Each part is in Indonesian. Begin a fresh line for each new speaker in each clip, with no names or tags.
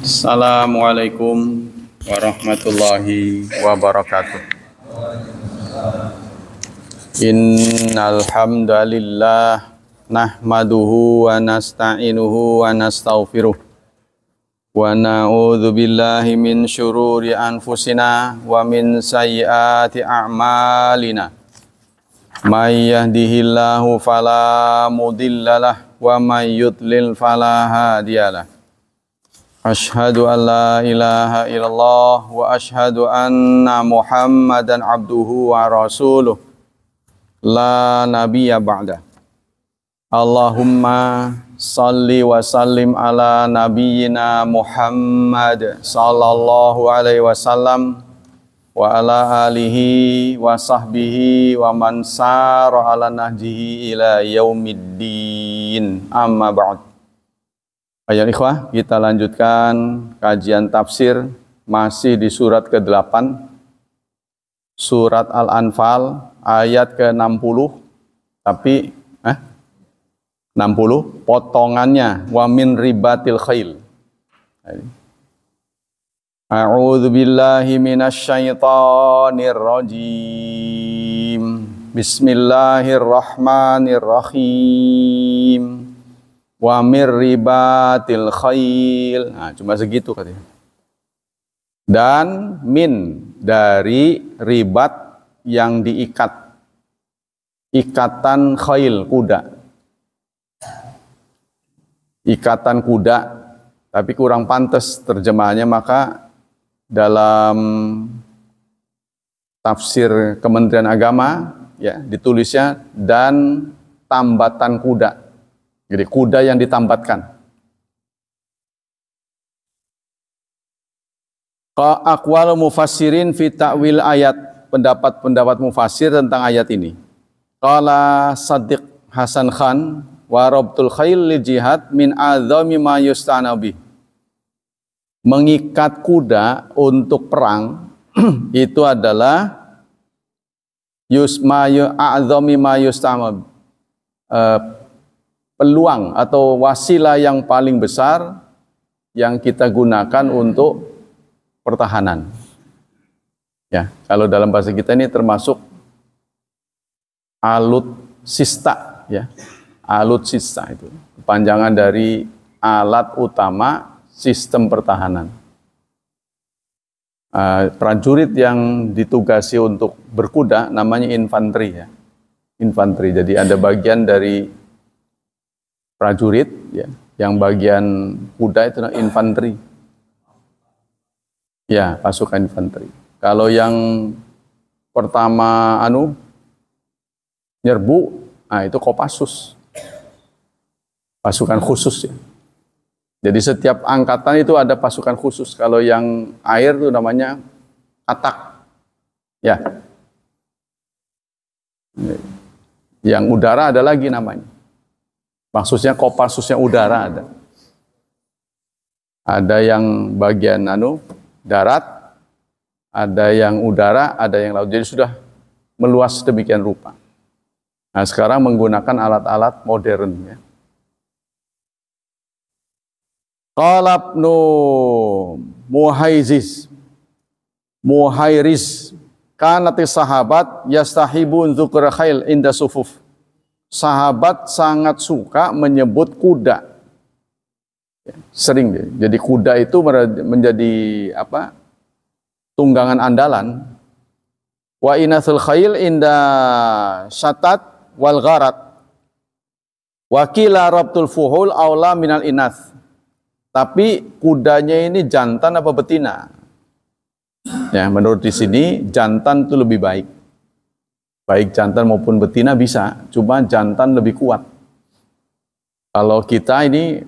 Assalamualaikum warahmatullahi wabarakatuh. Innal hamdalillah nahmaduhu wa nasta'inuhu wa nastaghfiruh wa na'udzu billahi min syururi anfusina wa min sayyiati a'malina. May yahdihillahu fala mudhillalah wa may yudlil fala hadiyalah. Ashhadu an la ilaha illallah wa ashhadu anna Muhammadan abduhu wa rasuluh la nabiyya ba'da. Allahumma salli wa sallim ala nabiyyina Muhammad sallallahu alaihi wasallam wa ala alihi wa sahbihi wa man sara ala nahjihi ila yaumiddin. Amma ba'd. Ayat ikhwah, kita lanjutkan kajian tafsir masih di surat ke-8, surat Al-Anfal ayat ke-60, tapi 60 potongannya wa min ribatil khail. A'udzu billahi minasy syaithanir rajim. Bismillahirrahmanirrahim. Wa mir ribatil khail. Nah, cuma segitu katanya. Dan min dari ribat yang diikat. Ikatan khail, kuda. Ikatan kuda, tapi kurang pantas terjemahannya, maka dalam tafsir Kementerian Agama ya ditulisnya dan tambatan kuda. Jadi kuda yang ditambatkan. Aqwal mufassirin fi ta'wil ayat, pendapat-pendapat mufassir tentang ayat ini. Qala Shadiq Hasan Khan wa rabtul khail li jihad min adzami ma yustanabi. Mengikat kuda untuk perang itu adalah yusmayu adzami ma yustanabi. Peluang atau wasilah yang paling besar yang kita gunakan untuk pertahanan. Ya, kalau dalam bahasa kita ini termasuk alutsista, ya. Alutsista itu kepanjangan dari alat utama sistem pertahanan. Prajurit yang ditugasi untuk berkuda namanya infanteri, ya. Infanteri. Jadi ada bagian dari prajurit, ya, yang bagian kuda itu infanteri. Ya, pasukan infanteri. Kalau yang pertama nyerbu, nah itu Kopassus. Pasukan khusus, ya. Jadi setiap angkatan itu ada pasukan khusus. Kalau yang air itu namanya Atak. Ya. Yang udara ada lagi namanya. Maksudnya Kopassusnya udara ada. Ada yang bagian darat, ada yang udara, ada yang laut. Jadi sudah meluas demikian rupa. Nah, sekarang menggunakan alat-alat modern, ya. Qala Ibnu Muhairis kanati sahabat yastahibun dzukra khail inda sufuf. Sahabat sangat suka menyebut kuda. Sering deh. Jadi kuda itu menjadi tunggangan andalan. Wa inathul khail inda syatat wal gharat. Wa qila rabtul fuhul aula minal inath. Tapi kudanya ini jantan apa betina? Ya, menurut di sini jantan itu lebih baik. Baik jantan maupun betina bisa, cuma jantan lebih kuat. Kalau kita ini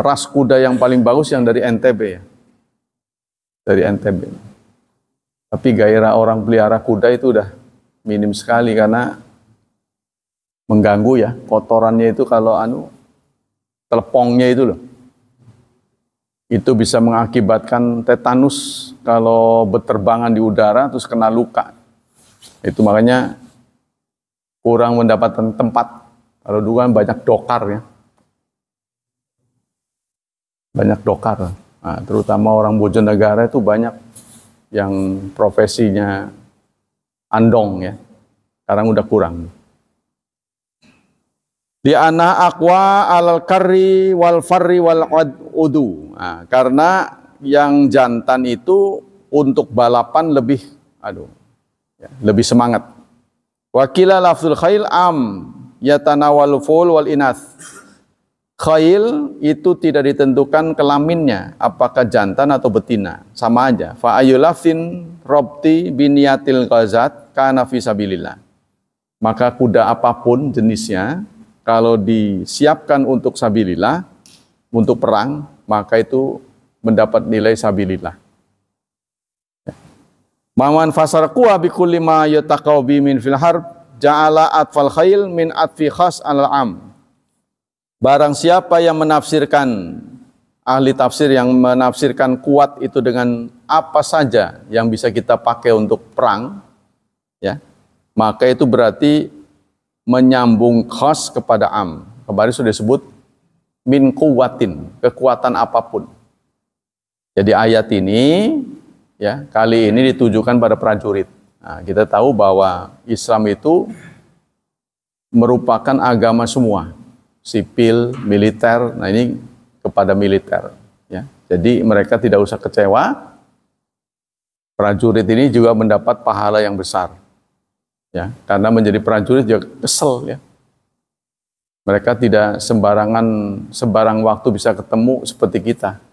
ras kuda yang paling bagus yang dari NTB, ya. Dari NTB. Tapi gairah orang pelihara kuda itu udah minim sekali karena mengganggu, ya. Kotorannya itu kalau telepongnya itu loh. Itu bisa mengakibatkan tetanus kalau berterbangan di udara terus kena luka. Itu makanya kurang mendapatkan tempat. Kalau dulu kan banyak dokar, ya. banyak dokar. Nah, terutama orang Bojonegara itu banyak yang profesinya andong ya. Sekarang udah kurang. Di ana aqwa alal karri wal farri wal udu. Nah, karena yang jantan itu untuk balapan lebih lebih semangat. Wakila lafzul khail am yatanawalu ful wal inas. Khail itu tidak ditentukan kelaminnya, apakah jantan atau betina, sama aja. Fa ayulafin robti biniyatil ghazat kana fisabilillah. Maka kuda apapun jenisnya, kalau disiapkan untuk sabilillah, untuk perang, maka itu mendapat nilai sabilillah. Maman fasar kuwa bikulli ma yataqaw bi min fil harb ja'ala atfal khail min atfi khas al-am. Barang siapa yang menafsirkan, ahli tafsir yang menafsirkan kuat itu dengan apa saja yang bisa kita pakai untuk perang, ya, maka itu berarti menyambung khas kepada am. Kemarin sudah disebut min kuwatin, kekuatan apapun. Jadi ayat ini, ya, kali ini ditujukan pada prajurit. Nah, kita tahu bahwa Islam itu merupakan agama semua. Sipil, militer, nah ini kepada militer. Ya. Jadi mereka tidak usah kecewa, prajurit ini juga mendapat pahala yang besar. Ya, karena menjadi prajurit juga kesel. Ya. Mereka tidak sembarang waktu bisa ketemu seperti kita.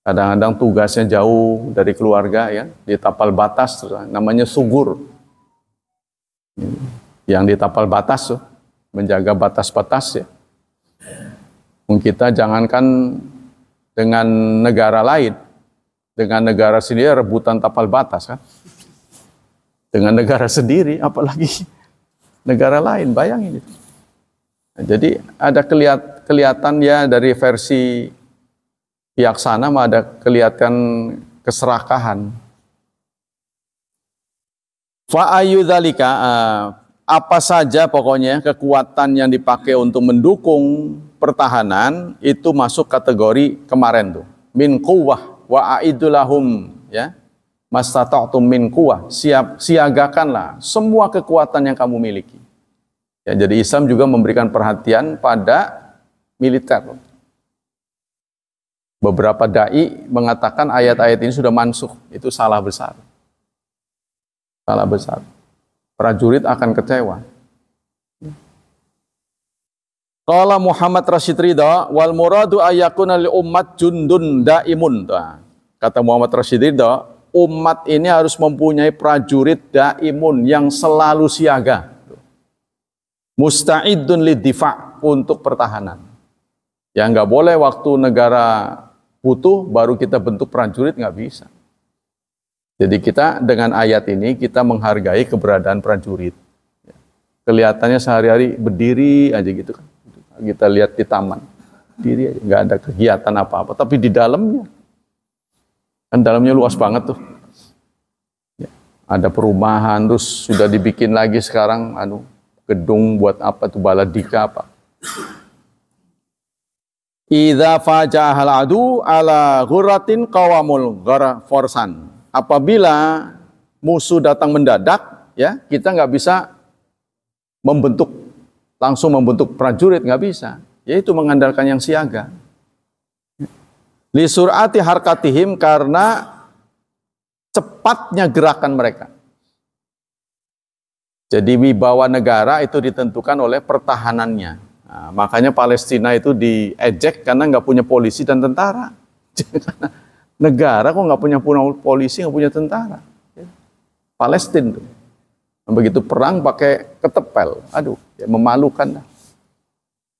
Kadang-kadang tugasnya jauh dari keluarga, ya, di tapal batas, namanya sugur. Yang di tapal batas, menjaga batas-batas, ya. Kita jangankan dengan negara lain, dengan negara sendiri rebutan tapal batas kan, dengan negara sendiri apalagi negara lain, bayangin itu. Nah, jadi ada kelihatan ya dari versi pihak sana ada kelihatan keserakahan. Fa ayyudzalika apa saja pokoknya kekuatan yang dipakai untuk mendukung pertahanan itu masuk kategori kemarin tuh min quwwah wa aidulahum, ya, mastata'tum min quwwah, siagakanlah semua kekuatan yang kamu miliki. Ya, jadi Islam juga memberikan perhatian pada militer. Beberapa dai mengatakan ayat-ayat ini sudah mansukh, itu salah besar. Salah besar. Prajurit akan kecewa. Qala Muhammad Rashid Ridha wal muradu ayyakuna li ummat jundun daimun. Kata Muhammad Rashid Ridha, umat ini harus mempunyai prajurit daimun yang selalu siaga. Musta'idun lidifa' untuk pertahanan. Ya nggak boleh waktu negara butuh baru kita bentuk prajurit, nggak bisa. Jadi kita dengan ayat ini kita menghargai keberadaan prajurit. Kelihatannya sehari-hari berdiri aja gitu kan. Kita lihat di taman, diri aja, nggak ada kegiatan apa-apa. Tapi di dalamnya, kan dalamnya luas banget tuh. Ya, ada perumahan, terus sudah dibikin lagi sekarang, gedung buat apa tuh, baladika apa. Idza faja'al adu ala ghuratin qawamul ghara forsan. Apabila musuh datang mendadak, ya kita nggak bisa langsung membentuk prajurit, nggak bisa. Yaitu mengandalkan yang siaga. Li sur'ati harkatihim, karena cepatnya gerakan mereka. Jadi wibawa negara itu ditentukan oleh pertahanannya. Nah, makanya Palestina itu diejek karena nggak punya polisi dan tentara. Negara kok nggak punya polisi, nggak punya tentara. Palestina tuh. Begitu perang pakai ketepel, ya memalukan.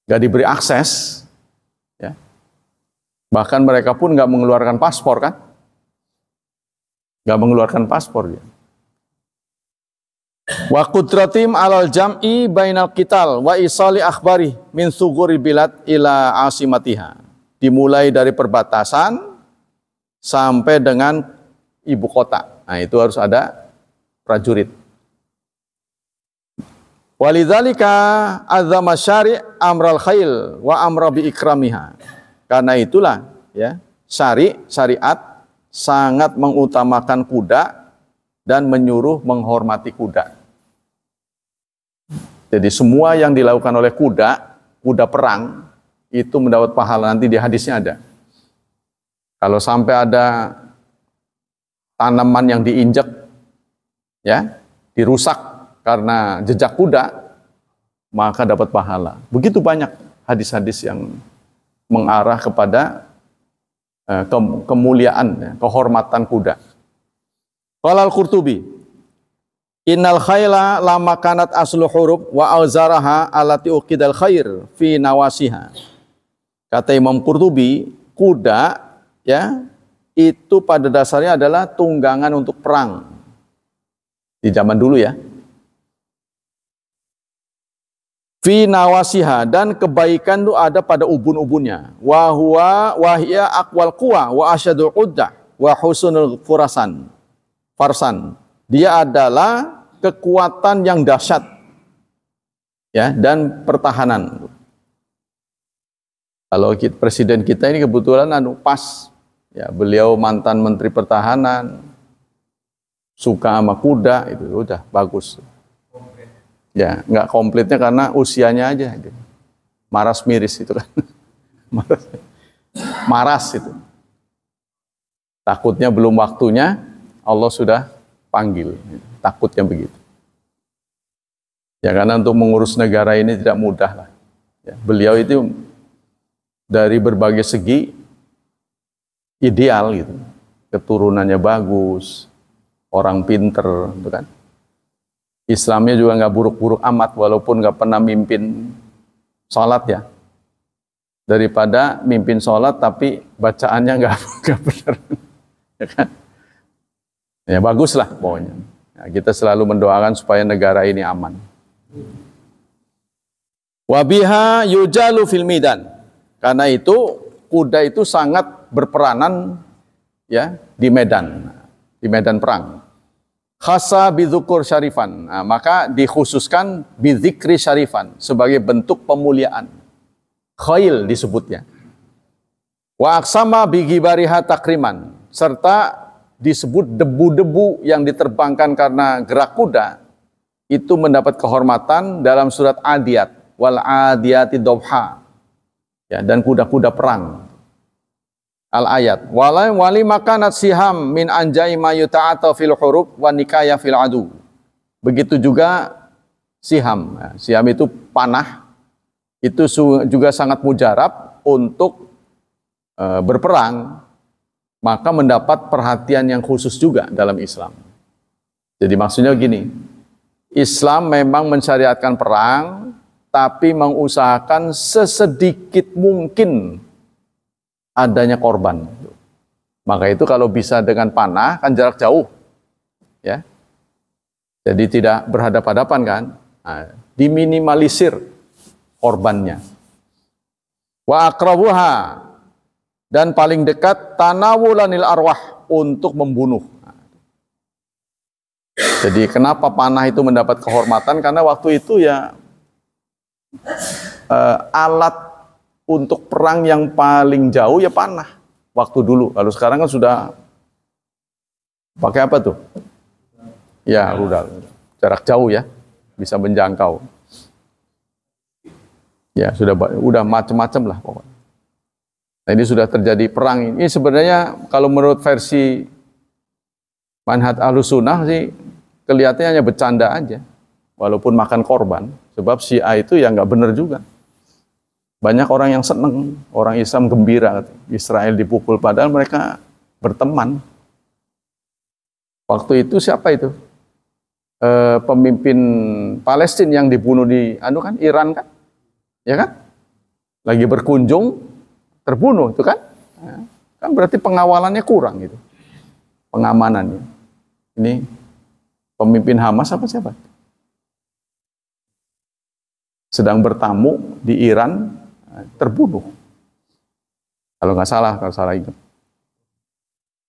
Gak diberi akses, ya. Bahkan mereka pun gak mengeluarkan paspor kan, gak mengeluarkan paspor dia. Wa qudratim alal jam'i bainal qital wa isali akhbari min suguri bilad ila asimatiha. Dimulai dari perbatasan sampai dengan ibu kota. Nah itu harus ada prajurit. Walidzalika azzama syari' amral khail wa amra bi ikramiha. Karena itulah ya, syariat sangat mengutamakan kuda dan menyuruh menghormati kuda. Jadi semua yang dilakukan oleh kuda perang, itu mendapat pahala. Nanti di hadisnya ada. Kalau sampai ada tanaman yang diinjak, ya, dirusak karena jejak kuda, maka dapat pahala. Begitu banyak hadis-hadis yang mengarah kepada kemuliaan, ya, kehormatan kuda. Qala al-Qurtubi, innal khayla lama kanat aslu huruf wa auzaraha alati uqidal khair fi nawasiha. Kata Imam Qurtubi, kuda, ya, itu pada dasarnya adalah tunggangan untuk perang di zaman dulu, ya. Fi nawasiha, dan kebaikan itu ada pada ubun-ubunnya. Wa huwa wahiya aqwal quwa wa asyadul uddah wa husnul farsan. Dia adalah kekuatan yang dahsyat, ya, dan pertahanan. Kalau presiden kita ini kebetulan pas, ya, beliau mantan Menteri Pertahanan, suka sama kuda, itu udah bagus. Ya, nggak komplitnya karena usianya aja, maras miris itu kan, maras itu. Takutnya belum waktunya, Allah sudah panggil, takutnya begitu. Ya, karena untuk mengurus negara ini tidak mudah lah. Ya, beliau itu dari berbagai segi ideal gitu, keturunannya bagus, orang pinter, gitu kan. Islamnya juga nggak buruk-buruk amat, walaupun nggak pernah mimpin sholat, ya. Daripada mimpin sholat tapi bacaannya nggak benar, ya kan? Ya baguslah pokoknya. Ya, kita selalu mendoakan supaya negara ini aman. Wabiha yujalu fil midan. Karena itu kuda itu sangat berperanan, ya, di medan perang. Khasa bidzukur syarifan. Nah, maka dikhususkan bidzikri syarifan sebagai bentuk pemuliaan. Khail disebutnya. Wa aksama bigibariha takriman, serta disebut debu-debu yang diterbangkan karena gerak kuda itu mendapat kehormatan dalam surat Adiyat, wal adiyati dobha, ya, dan kuda-kuda perang. Al-ayat, wali makanat siham min anjai ma yuta'ata fil hurub wa nikaya fil adu. Begitu juga siham. Siham itu panah, itu juga sangat mujarab untuk berperang, maka mendapat perhatian yang khusus juga dalam Islam. Jadi maksudnya gini, Islam memang mensyariatkan perang, tapi mengusahakan sesedikit mungkin adanya korban. Maka itu kalau bisa dengan panah, kan jarak jauh, ya. Jadi tidak berhadapan-hadapan kan. Nah, diminimalisir korbannya. Wa akrabuha, dan paling dekat tanawulanil arwah, untuk membunuh. Jadi kenapa panah itu mendapat kehormatan? Karena waktu itu, ya, alat untuk perang yang paling jauh ya panah waktu dulu. Kalau sekarang kan sudah pakai apa tuh? Ya, rudal. Jarak jauh, ya, bisa menjangkau. Ya, udah macam-macam lah pokoknya. Nah, ini sudah terjadi perang. Ini sebenarnya kalau menurut versi manhaj Ahlussunnah sih kelihatannya hanya bercanda aja, walaupun makan korban. Sebab Syiah itu ya nggak benar juga. Banyak orang yang seneng, orang Islam gembira Israel dipukul, padahal mereka berteman. Waktu itu siapa itu? Pemimpin Palestina yang dibunuh di Iran kan? Ya kan? Lagi berkunjung terbunuh itu kan? Kan berarti pengawalannya kurang gitu. Pengamanannya. Ini pemimpin Hamas apa siapa? Sedang bertamu di Iran, terbunuh. Kalau salah ingat.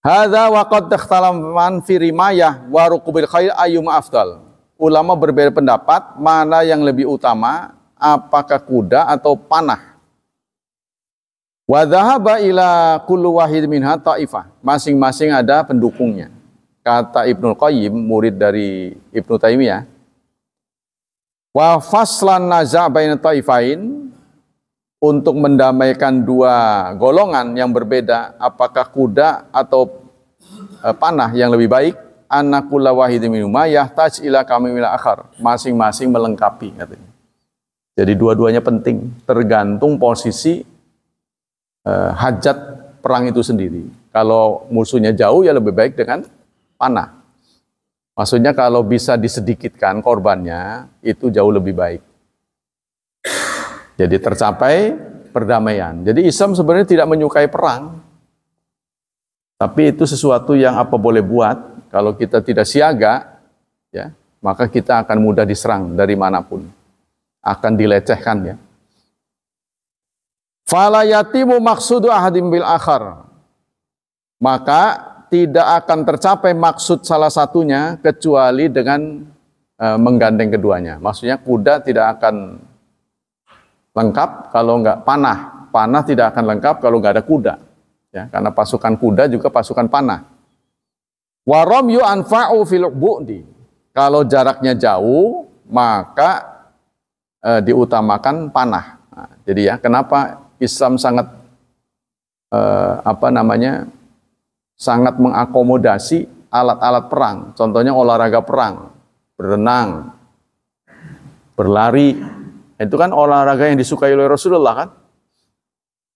Hadza wa qad ikhtalaman fi rimayah wa rukubil khail ayyuma afdal. Ulama berbeda pendapat mana yang lebih utama, apakah kuda atau panah. Wa dhahaba ila kullu wahid minha ta'ifah. Masing-masing ada pendukungnya. Kata Ibnu Qayyim, murid dari Ibnu Taimiyah, wa faslan naza' baina ta'ifain, untuk mendamaikan dua golongan yang berbeda, apakah kuda atau panah yang lebih baik, anna kullu wahidin minhuma yahtaj ila kamil akhar. Masing-masing melengkapi katanya. Jadi dua-duanya penting, tergantung posisi hajat perang itu sendiri. Kalau musuhnya jauh ya lebih baik dengan panah. Maksudnya kalau bisa disedikitkan korbannya itu jauh lebih baik. Jadi tercapai perdamaian. Jadi Islam sebenarnya tidak menyukai perang. Tapi itu sesuatu yang apa boleh buat. Kalau kita tidak siaga, ya, maka kita akan mudah diserang dari manapun. Akan dilecehkan, ya. Fala yatimu maqsudu ahadim bil akhar. Maka tidak akan tercapai maksud salah satunya kecuali dengan menggandeng keduanya. Maksudnya kuda tidak akan lengkap kalau nggak panah. Panah tidak akan lengkap kalau nggak ada kuda. Ya, karena pasukan kuda juga pasukan panah. Wa ramyu anfa'u fil bu'di. Kalau jaraknya jauh, maka diutamakan panah. Nah, jadi ya, kenapa Islam sangat sangat mengakomodasi alat-alat perang. Contohnya olahraga perang, berenang, berlari. Itu kan olahraga yang disukai oleh Rasulullah kan?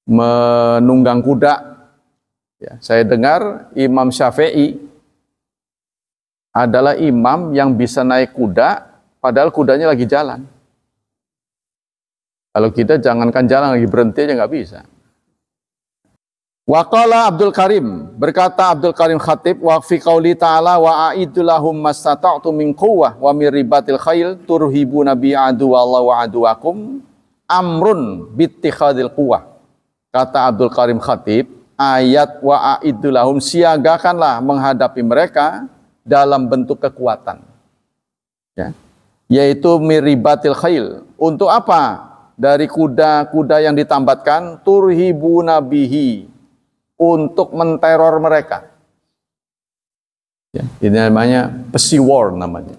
Menunggang kuda. Ya, saya dengar Imam Syafi'i adalah imam yang bisa naik kuda padahal kudanya lagi jalan. Kalau kita jangankan jalan, lagi berhenti aja nggak bisa. Waqala Abdul Karim, berkata Abdul Karim Khatib, wa fi qauli ta'ala wa a'iddu lahum mastata'tu min quwwah wa min ribatil khail turhibuna bi aduwallahi wa aduwakum amrun bittikhadil quwwah. Kata Abdul Karim Khatib, ayat wa a'iddu lahum, siagakanlah menghadapi mereka dalam bentuk kekuatan. Ya. Yaitu miribatil khail. Untuk apa? Dari kuda-kuda yang ditambatkan, turhibu nabihi, untuk menteror mereka. Ya, ini namanya pesi war namanya.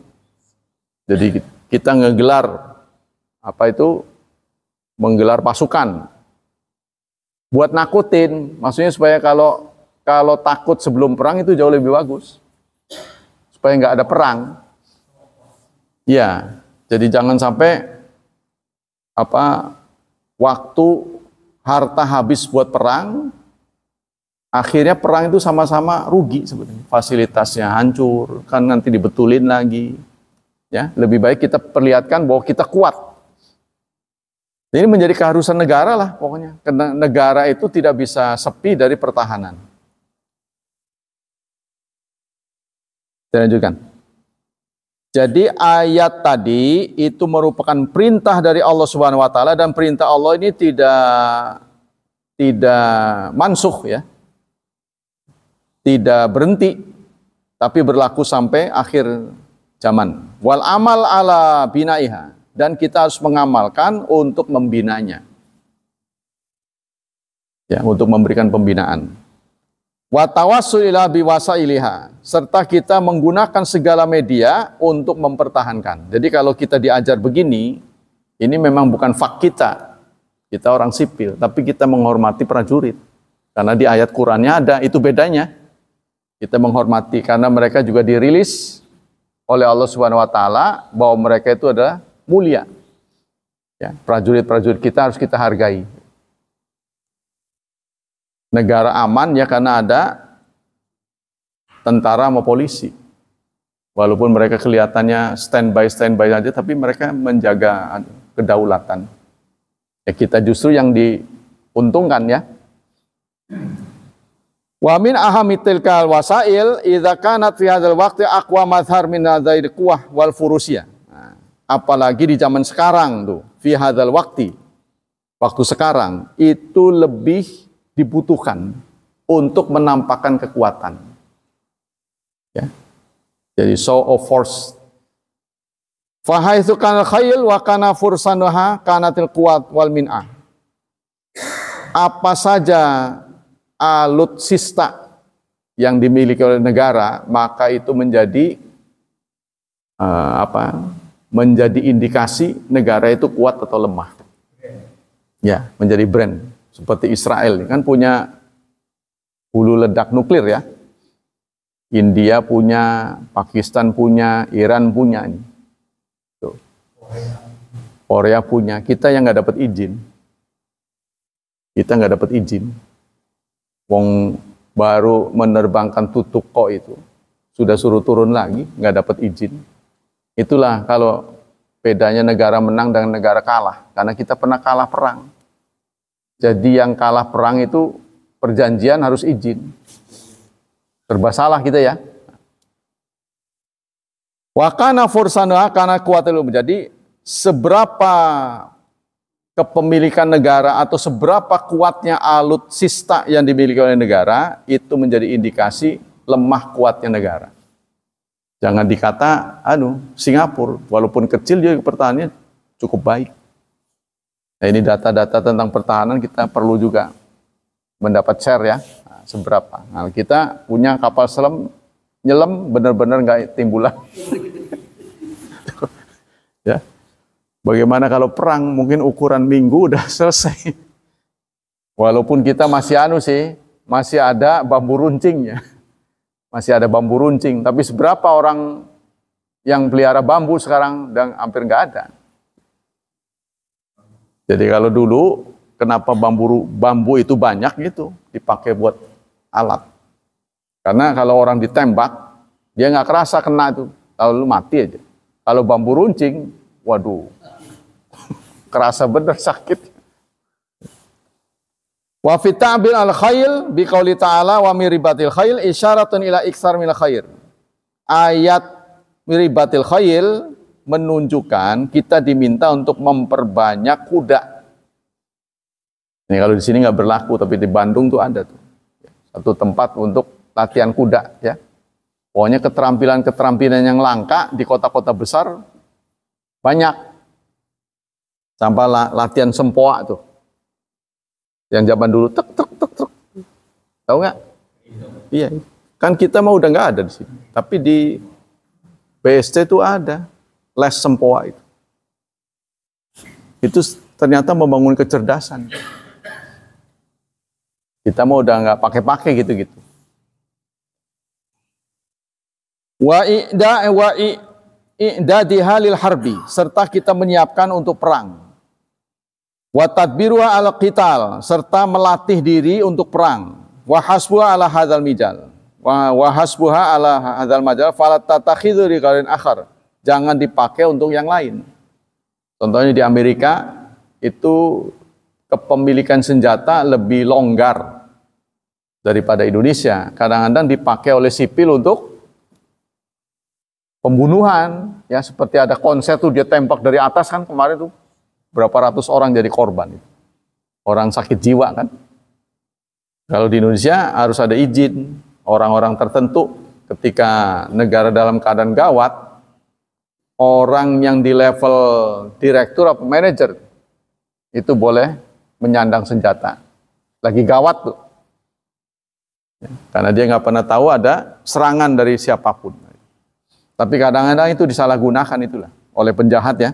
Jadi kita ngegelar menggelar pasukan buat nakutin, maksudnya supaya kalau takut sebelum perang itu jauh lebih bagus, supaya nggak ada perang. Ya, jadi jangan sampai waktu harta habis buat perang, akhirnya perang itu sama-sama rugi sebenarnya. Fasilitasnya hancur, kan nanti dibetulin lagi. Ya, lebih baik kita perlihatkan bahwa kita kuat. Ini menjadi keharusan negara lah pokoknya. Karena negara itu tidak bisa sepi dari pertahanan. Saya lanjutkan. Jadi ayat tadi itu merupakan perintah dari Allah Subhanahu wa taala, dan perintah Allah ini tidak mansukh, ya. Tidak berhenti, tapi berlaku sampai akhir zaman. Wal amal ala binaiha, dan kita harus mengamalkan untuk membinanya. Ya, untuk memberikan pembinaan. Wa tawassul ila biwasailiha, serta kita menggunakan segala media untuk mempertahankan. Jadi kalau kita diajar begini, ini memang bukan fak kita. Kita orang sipil, tapi kita menghormati prajurit. Karena di ayat Qur'annya ada, itu bedanya. Kita menghormati karena mereka juga dirilis oleh Allah Subhanahu wa taala bahwa mereka itu adalah mulia. Ya, prajurit-prajurit kita harus kita hargai. Negara aman ya karena ada tentara sama polisi. Walaupun mereka kelihatannya standby saja, tapi mereka menjaga kedaulatan. Ya, kita justru yang diuntungkan, ya. Wa min ahamitil kal wasail idza kanat fi hadzal waqti aqwa madhar min hadzal quwwah wal furusiyah. Nah, apalagi di zaman sekarang tuh, fi hadzal waktu sekarang itu lebih dibutuhkan untuk menampakkan kekuatan. Ya. Jadi show of force. Fa haitsu kana khayl wa kana fursanuha kanatil quwat wal min'ah. apa saja alutsista yang dimiliki oleh negara, maka itu menjadi menjadi indikasi negara itu kuat atau lemah. Ya, menjadi brand. Seperti Israel kan punya hulu ledak nuklir ya. India punya, Pakistan punya, Iran punya ini. Tuh. Korea punya, kita yang nggak dapat izin. Kita nggak dapat izin. Wong baru menerbangkan Tutukko itu, sudah suruh turun lagi, nggak dapat izin. Itulah kalau bedanya negara menang dengan negara kalah, karena kita pernah kalah perang. Jadi yang kalah perang itu perjanjian harus izin. Serba salah kita ya. Wakana fursana karena kuat ilmu. Jadi seberapa kepemilikan negara atau seberapa kuatnya alutsista yang dimiliki oleh negara itu menjadi indikasi lemah kuatnya negara. Jangan dikata Singapura walaupun kecil dia pertahanannya cukup baik. Nah, ini data-data tentang pertahanan kita perlu juga mendapat share ya. Seberapa. Nah, kita punya kapal selam nyelam benar-benar nggak timbulan. Ya. Bagaimana kalau perang mungkin ukuran minggu udah selesai. Walaupun kita masih masih ada bambu runcingnya. Masih ada bambu runcing, tapi seberapa orang yang pelihara bambu sekarang dan hampir nggak ada. Jadi kalau dulu kenapa bambu itu banyak gitu dipakai buat alat. Karena kalau orang ditembak, dia nggak kerasa kena itu, lalu mati aja. Kalau bambu runcing, waduh, kerasa bener sakit. Wa fi ta'bil al-khail bi qouli ta'ala wa miribatil khail isyaratun ila iksar mil khair. Ayat miribatil khail menunjukkan kita diminta untuk memperbanyak kuda. Ini kalau di sini nggak berlaku, tapi di Bandung tuh ada tuh. Satu tempat untuk latihan kuda ya. Pokoknya keterampilan yang langka di kota-kota besar banyak. Sampai latihan sempoa tuh. Yang zaman dulu tek. Tahu nggak? Iya. Kan kita mau udah nggak ada di sini. Tapi di BSC tuh ada les sempoa itu. Itu ternyata membangun kecerdasan. Kita mau udah nggak pakai gitu-gitu. Wa i'dadi halil harbi, serta kita menyiapkan untuk perang. Wa tadbiruha ala qital, serta melatih diri untuk perang. Wa hasbuha ala hadzal mijal. Wa hasbuha ala hadzal majal fala tatakhidhu riqarin akhar. Jangan dipakai untuk yang lain. Contohnya di Amerika itu kepemilikan senjata lebih longgar daripada Indonesia. Kadang-kadang dipakai oleh sipil untuk pembunuhan, ya seperti ada konser tuh dia tembak dari atas kan kemarin tuh berapa ratus orang jadi korban. Orang sakit jiwa kan. Kalau di Indonesia harus ada izin orang-orang tertentu ketika negara dalam keadaan gawat, orang yang di level direktur atau manajer itu boleh menyandang senjata. Lagi gawat tuh. Karena dia nggak pernah tahu ada serangan dari siapapun. Tapi kadang-kadang itu disalahgunakan itulah oleh penjahat ya.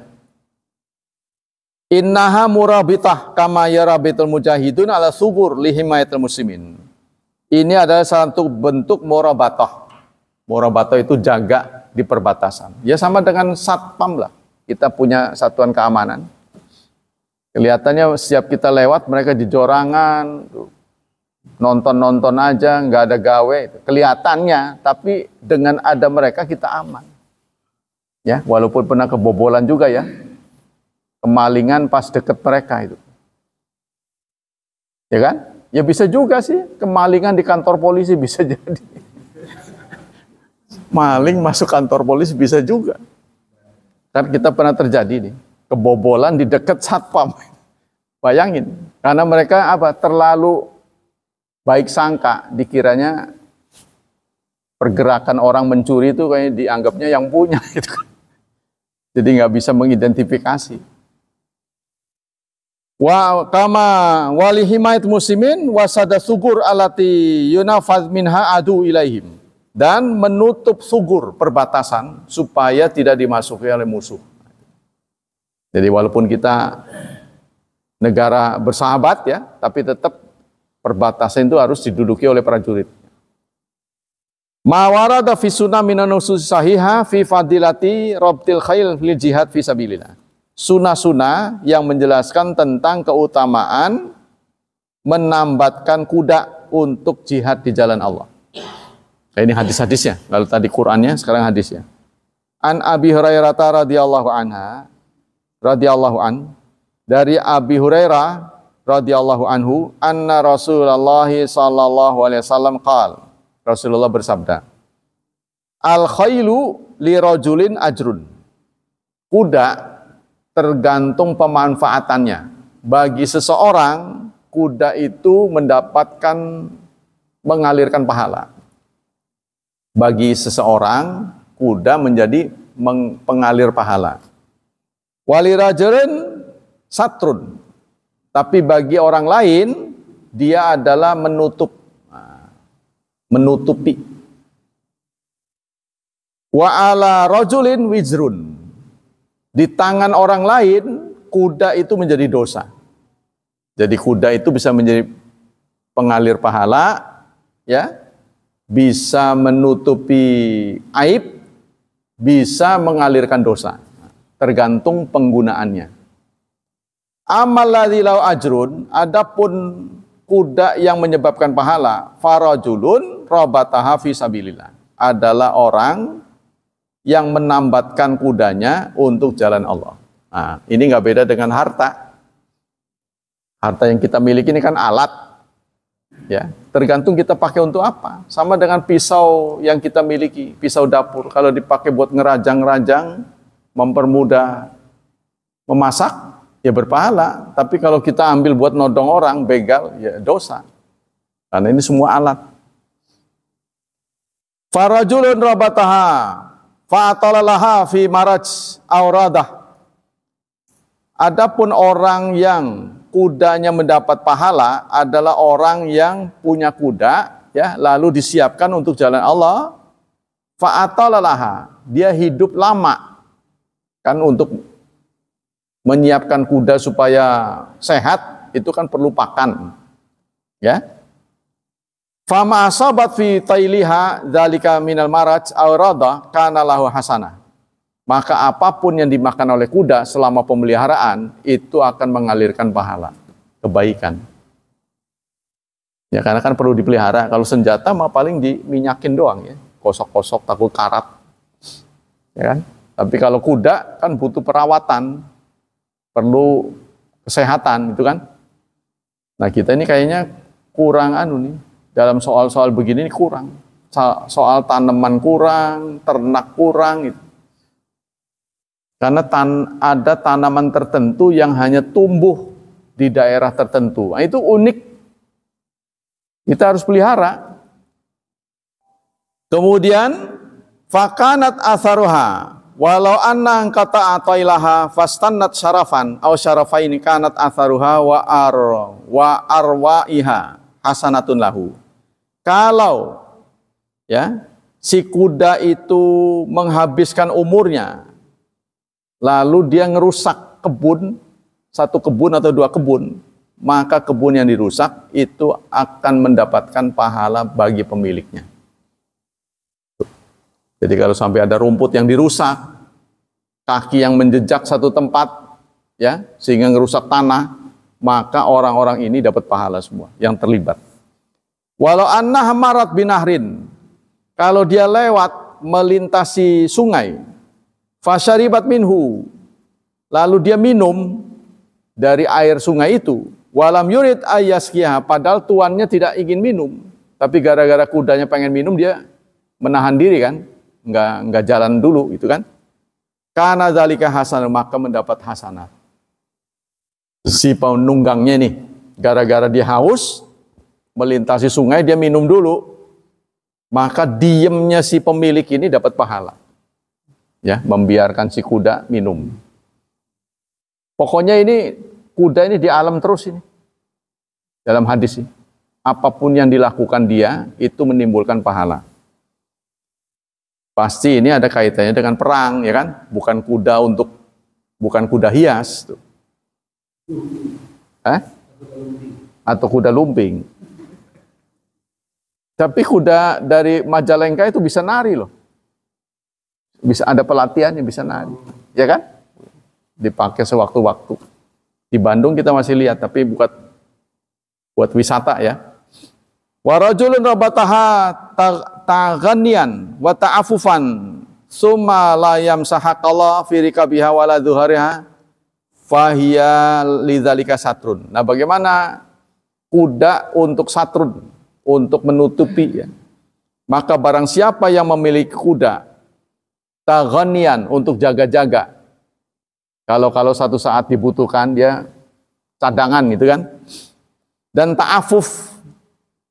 Innaha murabitah kama yarabitul mujahidun ala subur lihimayatul muslimin. Ini adalah satu bentuk murabatah. Murabatah itu jaga di perbatasan. Ya sama dengan satpam lah. Kita punya satuan keamanan. Kelihatannya setiap kita lewat mereka di jorangan, nonton-nonton aja, nggak ada gawe. Kelihatannya, tapi dengan ada mereka kita aman. Ya, walaupun pernah kebobolan juga ya. Kemalingan pas deket mereka itu. Ya kan? Ya bisa juga sih, kemalingan di kantor polisi bisa jadi. Maling masuk kantor polisi bisa juga. Kan kita pernah terjadi nih, kebobolan di dekat satpam. Bayangin, karena mereka terlalu baik sangka, dikiranya pergerakan orang mencuri itu kayak dianggapnya yang punya gitu. Jadi nggak bisa mengidentifikasi. Wa kama wali himayat muslimin wasada sugur alati yunafaz minha adu ilaihim, dan menutup sugur perbatasan supaya tidak dimasuki oleh musuh. Jadi walaupun kita negara bersahabat ya, tapi tetap perbatasan itu harus diduduki oleh prajurit. Ma warada fi sunnah minan nusus sahihah fi fadilati rabtil khail lil jihad fi sabilillah. Sunnah-sunnah yang menjelaskan tentang keutamaan menambatkan kuda untuk jihad di jalan Allah. Nah, ini hadis-hadisnya. Lalu tadi Qur'annya, sekarang hadisnya. An Abi Hurairah radhiyallahu an, dari Abi Hurairah radhiyallahu anhu, anna Rasulullah sallallahu alaihi wasallam qala, Rasulullah bersabda, al khailu li rajulin ajrun. Kuda tergantung pemanfaatannya. Bagi seseorang, kuda itu mendapatkan mengalirkan pahala. Bagi seseorang, kuda menjadi pengalir pahala. Wali rajulin satrun. Tapi bagi orang lain, dia adalah menutupi. Wa ala rajulin wizrun. Di tangan orang lain, kuda itu menjadi dosa. Jadi kuda itu bisa menjadi pengalir pahala, ya, bisa menutupi aib, bisa mengalirkan dosa. Tergantung penggunaannya. Amal ladzi lau ajrun, adapun kuda yang menyebabkan pahala, farajulun rabataha fi sabilillah, adalah orang yang menambatkan kudanya untuk jalan Allah. Nah, ini nggak beda dengan harta. Harta yang kita miliki ini kan alat, ya. Tergantung kita pakai untuk apa. Sama dengan pisau yang kita miliki, pisau dapur. Kalau dipakai buat ngerajang-ngerajang, mempermudah memasak, ya berpahala. Tapi kalau kita ambil buat nodong orang, begal, ya dosa. Karena ini semua alat. Farajulun rabataha fa'atalalaha fi maraj auradah. Adapun orang yang kudanya mendapat pahala adalah orang yang punya kuda, ya, lalu disiapkan untuk jalan Allah. Fa'atalalaha, dia hidup lama. Kan untuk menyiapkan kuda supaya sehat itu kan perlu pakan, ya. Fama asabat fi tailiha dzalika minal maraj aw radha kana lahu hasanah. Maka apapun yang dimakan oleh kuda selama pemeliharaan itu akan mengalirkan pahala, kebaikan. Ya karena kan perlu dipelihara. Kalau senjata mah paling diminyakin doang ya, kosok-kosok takut karat. Ya kan? Tapi kalau kuda kan butuh perawatan, perlu kesehatan itu kan. Nah, kita ini kayaknya kurang nih. Dalam soal-soal begini kurang. Soal tanaman kurang, ternak kurang. Gitu. Karena ada tanaman tertentu yang hanya tumbuh di daerah tertentu. Nah, itu unik. Kita harus pelihara. Kemudian, fakanat atharuha. Walau anna kata atailaha fastannat syarafan aw syarafaini kanat atharuha wa arwaiha hasanatun lahu. Kalau ya si kuda itu menghabiskan umurnya, lalu dia ngerusak kebun, satu kebun atau dua kebun, maka kebun yang dirusak itu akan mendapatkan pahala bagi pemiliknya. Jadi kalau sampai ada rumput yang dirusak, kaki yang menjejak satu tempat, ya sehingga ngerusak tanah, maka orang-orang ini dapat pahala semua yang terlibat. Walau anna hamarat binahrin, kalau dia lewat melintasi sungai, fasyaribat minhu, lalu dia minum dari air sungai itu, walam yurid ayaskiyah, padahal tuannya tidak ingin minum, tapi gara-gara kudanya pengen minum dia menahan diri kan, nggak jalan dulu itu kan. Karena dzalika hasanah, maka mendapat hasanah. Si penunggangnya nih, gara-gara dia haus, melintasi sungai, dia minum dulu, maka diemnya si pemilik ini dapat pahala. Ya, membiarkan si kuda minum. Pokoknya ini kuda ini di alam terus ini. Dalam hadis ini. Apapun yang dilakukan dia, itu menimbulkan pahala. Pasti ini ada kaitannya dengan perang, ya kan? Bukan kuda hias. Tuh. Atau kuda lumping. Tapi kuda dari Majalengka itu bisa nari loh. Bisa ada pelatihannya, bisa nari. Ya kan? Dipakai sewaktu-waktu. Di Bandung kita masih lihat, tapi buat wisata ya. Wa rajulun rabataha taghannian wa ta'affufan summa la yamsahaqallah fi rikabiha wala dhuhariha fahiya lidzalika satrun. Nah, bagaimana kuda untuk satrun, untuk menutupi ya. Maka barang siapa yang memiliki kuda taghannian untuk jaga-jaga. Kalau satu saat dibutuhkan dia cadangan gitu kan. Dan ta'afuf,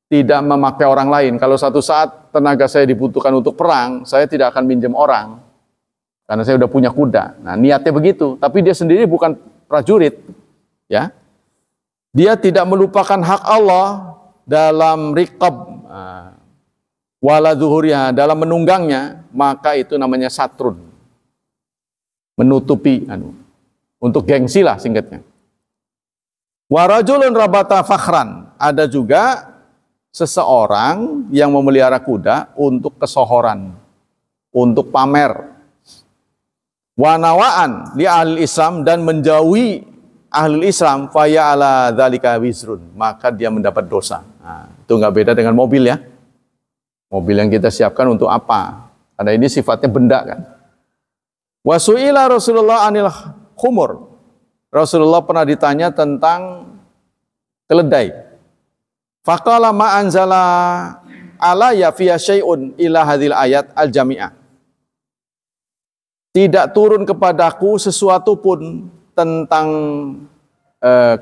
tidak memakai orang lain. Kalau satu saat tenaga saya dibutuhkan untuk perang, saya tidak akan minjem orang. Karena saya sudah punya kuda. Nah, niatnya begitu. Tapi dia sendiri bukan prajurit. Ya. Dia tidak melupakan hak Allah dalam riqab, wala zuhuriha, dalam menunggangnya, maka itu namanya satrun. Menutupi. Untuk gengsi lah singkatnya. Wa rajulun rabata fakhran. Ada juga seseorang yang memelihara kuda untuk kesohoran, untuk pamer. Wa nawaan li ahli Islam, dan menjauhi ahli Islam, faya ala dzalika wizrun, maka dia mendapat dosa. Nah, itu nggak beda dengan mobil ya. Mobil yang kita siapkan untuk apa? Karena ini sifatnya benda kan. Wa su'ila Rasulullah anil khumur. Rasulullah pernah ditanya tentang keledai. Faqala ma anzala alayya fiya syai'un ila hadhil ayat al-jami'ah. Tidak turun kepadaku sesuatu pun tentang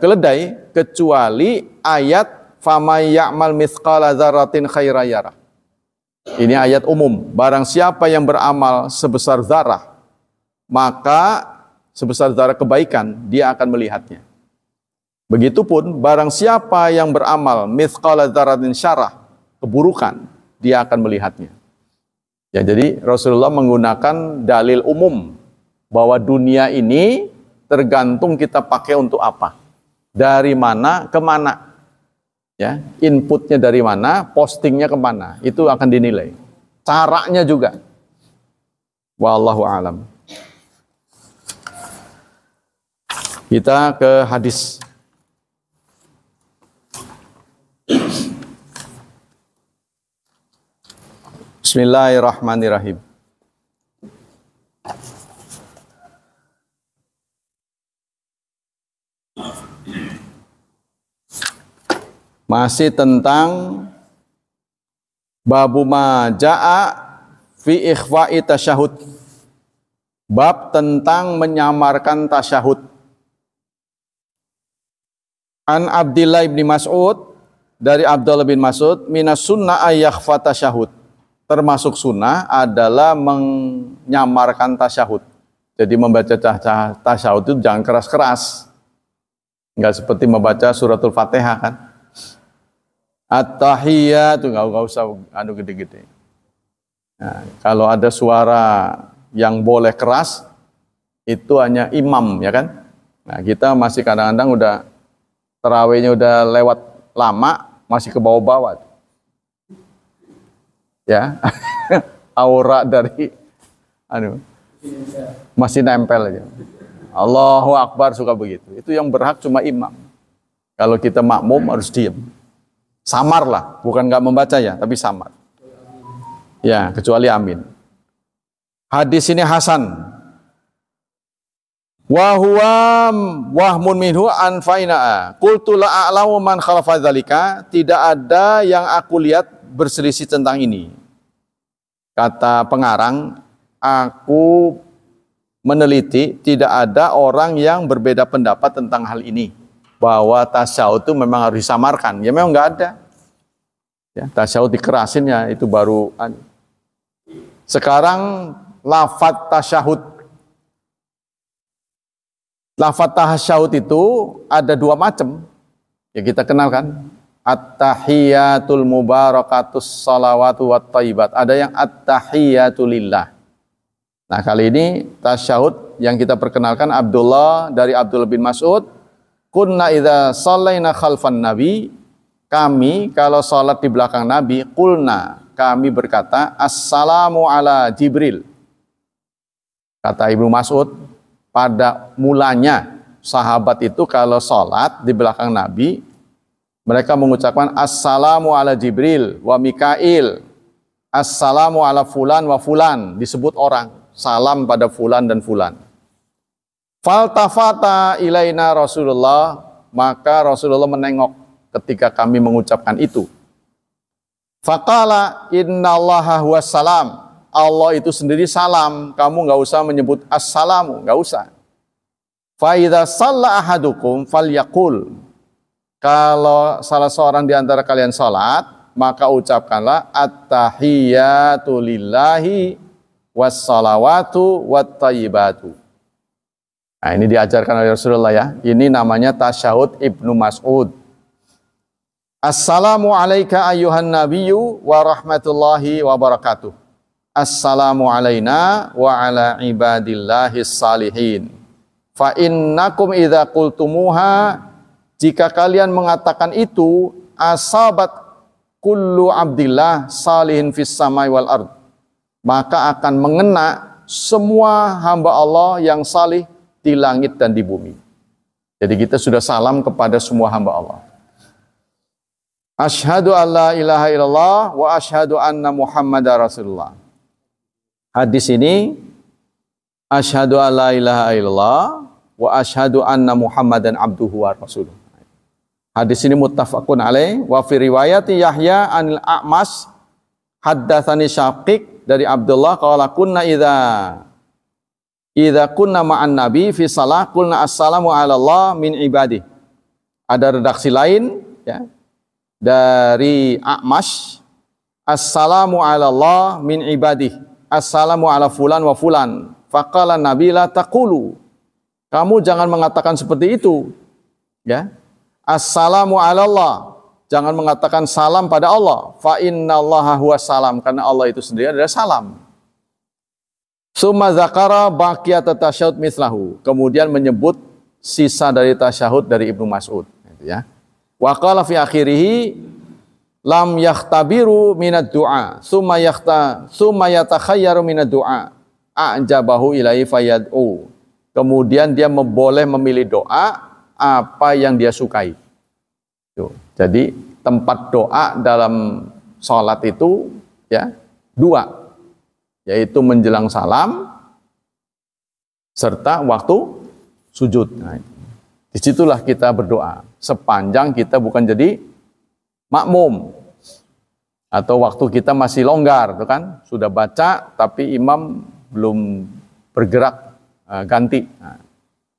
keledai kecuali ayat famay ya'mal mithqala dzarratin khairan yarah. Ini ayat umum. Barang siapa yang beramal sebesar zarah, maka sebesar zarah kebaikan dia akan melihatnya. Begitupun barang siapa yang beramal mithqala dzarratin syarrah, keburukan, dia akan melihatnya. Ya, jadi Rasulullah menggunakan dalil umum bahwa dunia ini tergantung kita pakai untuk apa. Dari mana ke mana. Ya, inputnya dari mana, postingnya kemana. Itu akan dinilai. Caranya juga. Wallahu a'lam. Kita ke hadis. Bismillahirrahmanirrahim. Masih tentang babu ma jaa fi ikhfa'i tasyahud. Bab tentang menyamarkan tasyahud. An Abdillah bin Mas'ud, dari Abdullah bin Mas'ud, minas sunnah ayakhfa tasyahud. Termasuk sunnah adalah menyamarkan tasyahud. Jadi membaca tasyahud itu jangan keras-keras. Enggak seperti membaca suratul Fatihah kan. At-tahiyyat itu enggak usah gede-gede. Nah, kalau ada suara yang boleh keras, itu hanya imam ya kan. Nah, kita masih kadang-kadang udah tarawihnya udah lewat lama, masih ke bawah-bawah. Ya, aura dari masih nempel aja. Allahu Akbar suka begitu. Itu yang berhak cuma imam. Kalau kita makmum harus diam. Samar lah, bukan nggak membaca ya, tapi samar. Ya, kecuali amin. Hadis ini hasan. Wa huwa wahmun minhu an faina'a. Qultu la a'lamu man khalafa dzalika. Tidak ada yang aku lihat berselisih tentang ini. Kata pengarang, aku meneliti tidak ada orang yang berbeda pendapat tentang hal ini. Bahwa tasyahud itu memang harus disamarkan. Ya memang nggak ada. Ya, tasyahud dikerasin ya itu baru. Sekarang lafadz tasyahud. Lafaz tasyahud itu ada dua macam. Ya kita kenalkan. At-tahiyatul mubarakatus salawatu wat thayyibat. Ada yang at-tahiyatu lillah. Nah, kali ini tasyahud yang kita perkenalkan dari Abdullah bin Mas'ud. Kunna idza shallaina khalfan nabi, kami kalau salat di belakang Nabi, qulna, kami berkata assalamu ala Jibril. Kata Ibnu Mas'ud, pada mulanya sahabat itu kalau salat di belakang Nabi, mereka mengucapkan assalamu ala Jibril wa Mikail, assalamu ala fulan wa fulan, disebut orang, salam pada fulan dan fulan. Faltafata ilaina Rasulullah, maka Rasulullah menengok ketika kami mengucapkan itu. Faqala innallaha huwas salam, Allah itu sendiri salam, kamu nggak usah menyebut assalamu, nggak usah. Fa idza shalla ahadukum falyaqul, kalau salah seorang di antara kalian salat, maka ucapkanlah at-tahiyatu lillahi wassalawatu wattayyibatu. Nah, ini diajarkan oleh Rasulullah ya. Ini namanya tasyahud Ibnu Mas'ud. Assalamu alayka ayyuhan nabiyyu wa rahmatullahi wa barakatuh. Assalamu alayna wa ala ibadillahis salihin. Fa innakum idza qultumuha, jika kalian mengatakan itu, asabat kullu abdillah salihin fis samai wal ard, maka akan mengena semua hamba Allah yang salih di langit dan di bumi. Jadi kita sudah salam kepada semua hamba Allah. Asyhadu an la ilaha illallah wa asyhadu anna Muhammadar Rasulullah. Hadis ini asyhadu an la ilaha illallah wa asyhadu anna Muhammadan abduhu wa rasuluh. Hadis ini muttafaqun alaih. Wa fi riwayati Yahya anil A'mas haddatsani Syaqiq dari Abdullah qala kunna idza kunna ma'an nabi fi shalah qulna assalamu ala Allah min ibadi. Ada redaksi lain ya dari A'mas, assalamu ala Allah min ibadi, assalamu ala fulan wa fulan. Faqala nabi la taqulu, kamu jangan mengatakan seperti itu ya. Assalamu ala Allah, jangan mengatakan salam pada Allah. Fa innallaha huwas salam, karena Allah itu sendiri adalah salam. Summa zakara baqiyat tasyahud mislahu, kemudian menyebut sisa dari tasyahud dari Ibnu Mas'ud gitu ya. Wa qala fi akhirih lam yakhtabiru minad du'a summa yatakhayyaru minad du'a a'jabahu ilaihi fayad'u. Kemudian dia boleh memilih doa apa yang dia sukai. Jadi tempat doa dalam sholat itu ya dua, yaitu menjelang salam serta waktu sujud. Nah, disitulah kita berdoa sepanjang kita bukan jadi makmum atau waktu kita masih longgar, tuh kan sudah baca tapi imam belum bergerak ganti.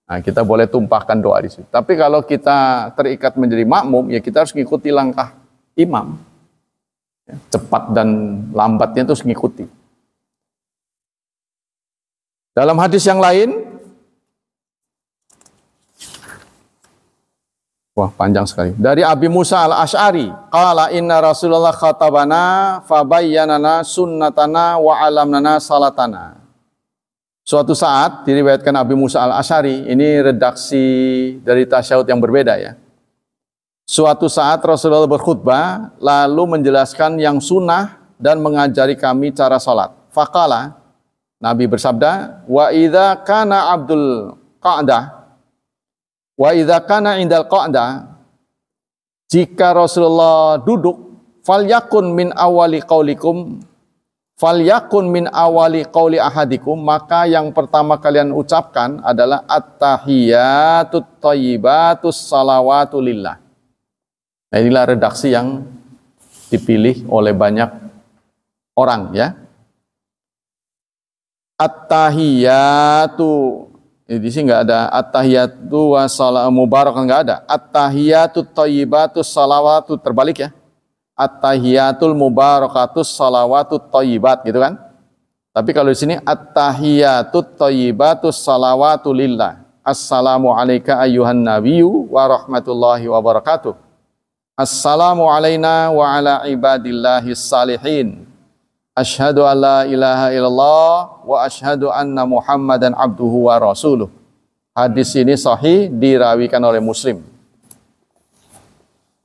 Nah, kita boleh tumpahkan doa di situ. Tapi kalau kita terikat menjadi makmum, ya kita harus mengikuti langkah imam. Ya, cepat dan lambatnya itu harus mengikuti. Dalam hadis yang lain, wah panjang sekali. Dari Abi Musa al-Ash'ari, qala inna Rasulullah khatabana fabayyanana sunnatana wa alamnana salatana. Suatu saat diriwayatkan Abi Musa al-Ash'ari, ini redaksi dari tasyahud yang berbeda ya. Suatu saat Rasulullah berkhutbah lalu menjelaskan yang sunnah dan mengajari kami cara salat. Faqala, Nabi bersabda, wa idza kana indal qa'dah, jika Rasulullah duduk, falyakun min awali qawli ahadikum, maka yang pertama kalian ucapkan adalah at-tahiyatut thayyibatus salawatu lillah. Nah, inilah redaksi yang dipilih oleh banyak orang ya. At-tahiyatu, di sini nggak ada at-tahiyatu wa salamu mubarak, nggak ada. At-tahiyatut thayyibatus salawatu, terbalik ya. At-tahiyatul mubarakatus salawatut thayyibat gitu kan. Tapi kalau di sini at-tahiyatut thayyibatus salawatu lillah. Assalamu alayka ayyuhan nabiyyu wa rahmatullahi wa barakatuh. Assalamu alayna wa ala ibadillahis salihin. Asyhadu an la ilaha illallah wa asyhadu anna Muhammadan abduhu wa rasuluh. Hadis ini sahih, dirawikan oleh Muslim.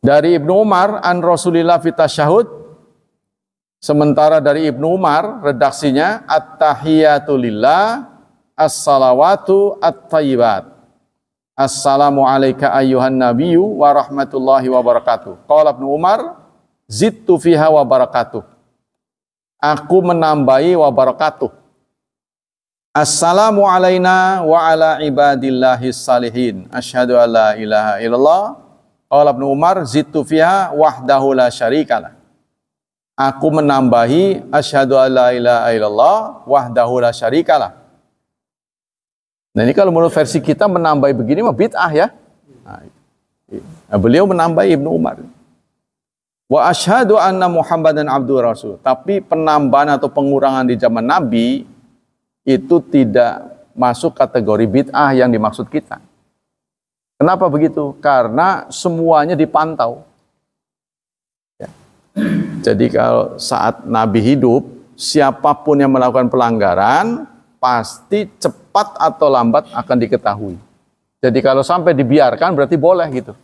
Dari Ibnu Umar an Rasulillah fi tasyahud. Sementara dari Ibnu Umar redaksinya at-tahiyatu lillah, as-salawatu at-thayyibat. Assalamu alayka ayyuhan nabiyyu wa rahmatullahi wa barakatuh. Qala Ibnu Umar, zidtu fiha wa barakatuh. Aku menambahi wa barakatuh. Assalamu alayna wa ala ibadillahis salihin. Asyhadu an la ilaha illallah. Qala Ibnu Umar, zidtu fiha wahdahu la syarikalah. Aku menambahi asyhadu an la ilaha illallah wahdahu la syarikalah. Nah ini kalau menurut versi kita menambahi begini mah bid'ah ya. Nah, beliau menambahi Ibnu Umar. Wa asyhadu anna Muhammadan abduhu rasul. Tapi penambahan atau pengurangan di zaman Nabi itu tidak masuk kategori bid'ah yang dimaksud kita. Kenapa begitu? Karena semuanya dipantau. Ya. Jadi kalau saat Nabi hidup, siapapun yang melakukan pelanggaran pasti cepat atau lambat akan diketahui. Jadi kalau sampai dibiarkan berarti boleh gitu.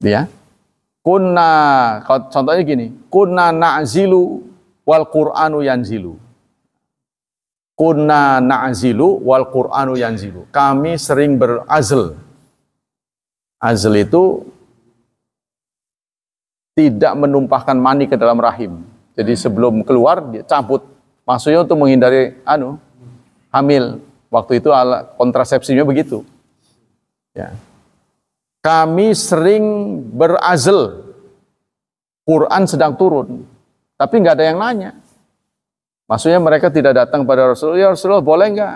Ya. Contohnya gini, kunna na'zilu wal Qur'anu yanzilu. Kunna na'zilu wal Qur'anu yanzilu. Kami sering berazl. Azl itu tidak menumpahkan mani ke dalam rahim. Jadi sebelum keluar dia cabut. Maksudnya untuk menghindari hamil. Waktu itu alat kontrasepsinya begitu. Ya. Kami sering berazl. Quran sedang turun. Tapi nggak ada yang nanya. Maksudnya mereka tidak datang pada Rasulullah. Ya Rasulullah boleh nggak?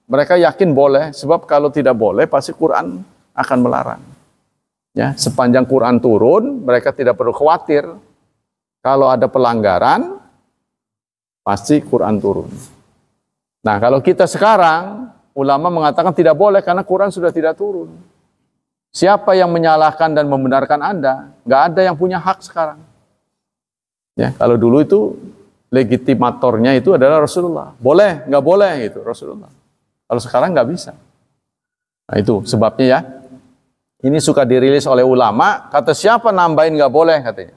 Mereka yakin boleh. Sebab kalau tidak boleh pasti Quran akan melarang. Ya, sepanjang Quran turun, mereka tidak perlu khawatir. Kalau ada pelanggaran, pasti Quran turun. Nah, kalau kita sekarang, ulama mengatakan tidak boleh karena Quran sudah tidak turun. Siapa yang menyalahkan dan membenarkan Anda? Nggak ada yang punya hak sekarang. Ya, kalau dulu itu legitimatornya itu adalah Rasulullah. Boleh, nggak boleh itu Rasulullah. Kalau sekarang nggak bisa. Nah itu sebabnya ya. Ini suka dirilis oleh ulama. Kata siapa nambahin nggak boleh katanya.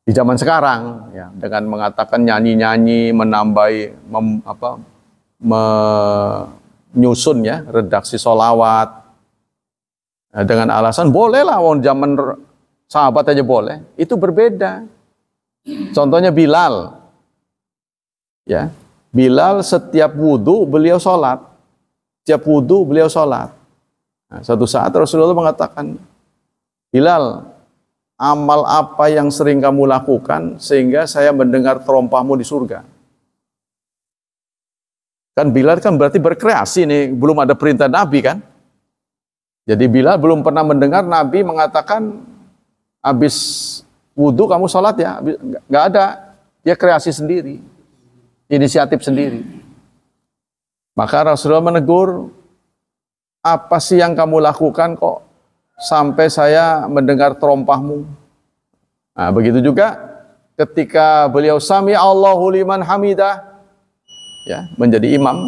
Di zaman sekarang ya, dengan mengatakan nyanyi-nyanyi, menambahi, menyusun ya redaksi sholawat. Nah, dengan alasan bolehlah, wong zaman sahabat aja boleh. Itu berbeda. Contohnya Bilal. Ya. Bilal setiap wudu beliau sholat. Setiap wudu beliau sholat. Nah, suatu saat Rasulullah mengatakan, Bilal, amal apa yang sering kamu lakukan sehingga saya mendengar terompahmu di surga? Kan Bilal kan berarti berkreasi nih, belum ada perintah Nabi kan? Jadi Bilal belum pernah mendengar Nabi mengatakan, habis wudu kamu sholat ya? Nggak ada. Dia kreasi sendiri. Inisiatif sendiri. Maka Rasulullah menegur, apa sih yang kamu lakukan kok sampai saya mendengar terompahmu? Nah, begitu juga ketika beliau sami Allahu liman hamidah, ya, menjadi imam.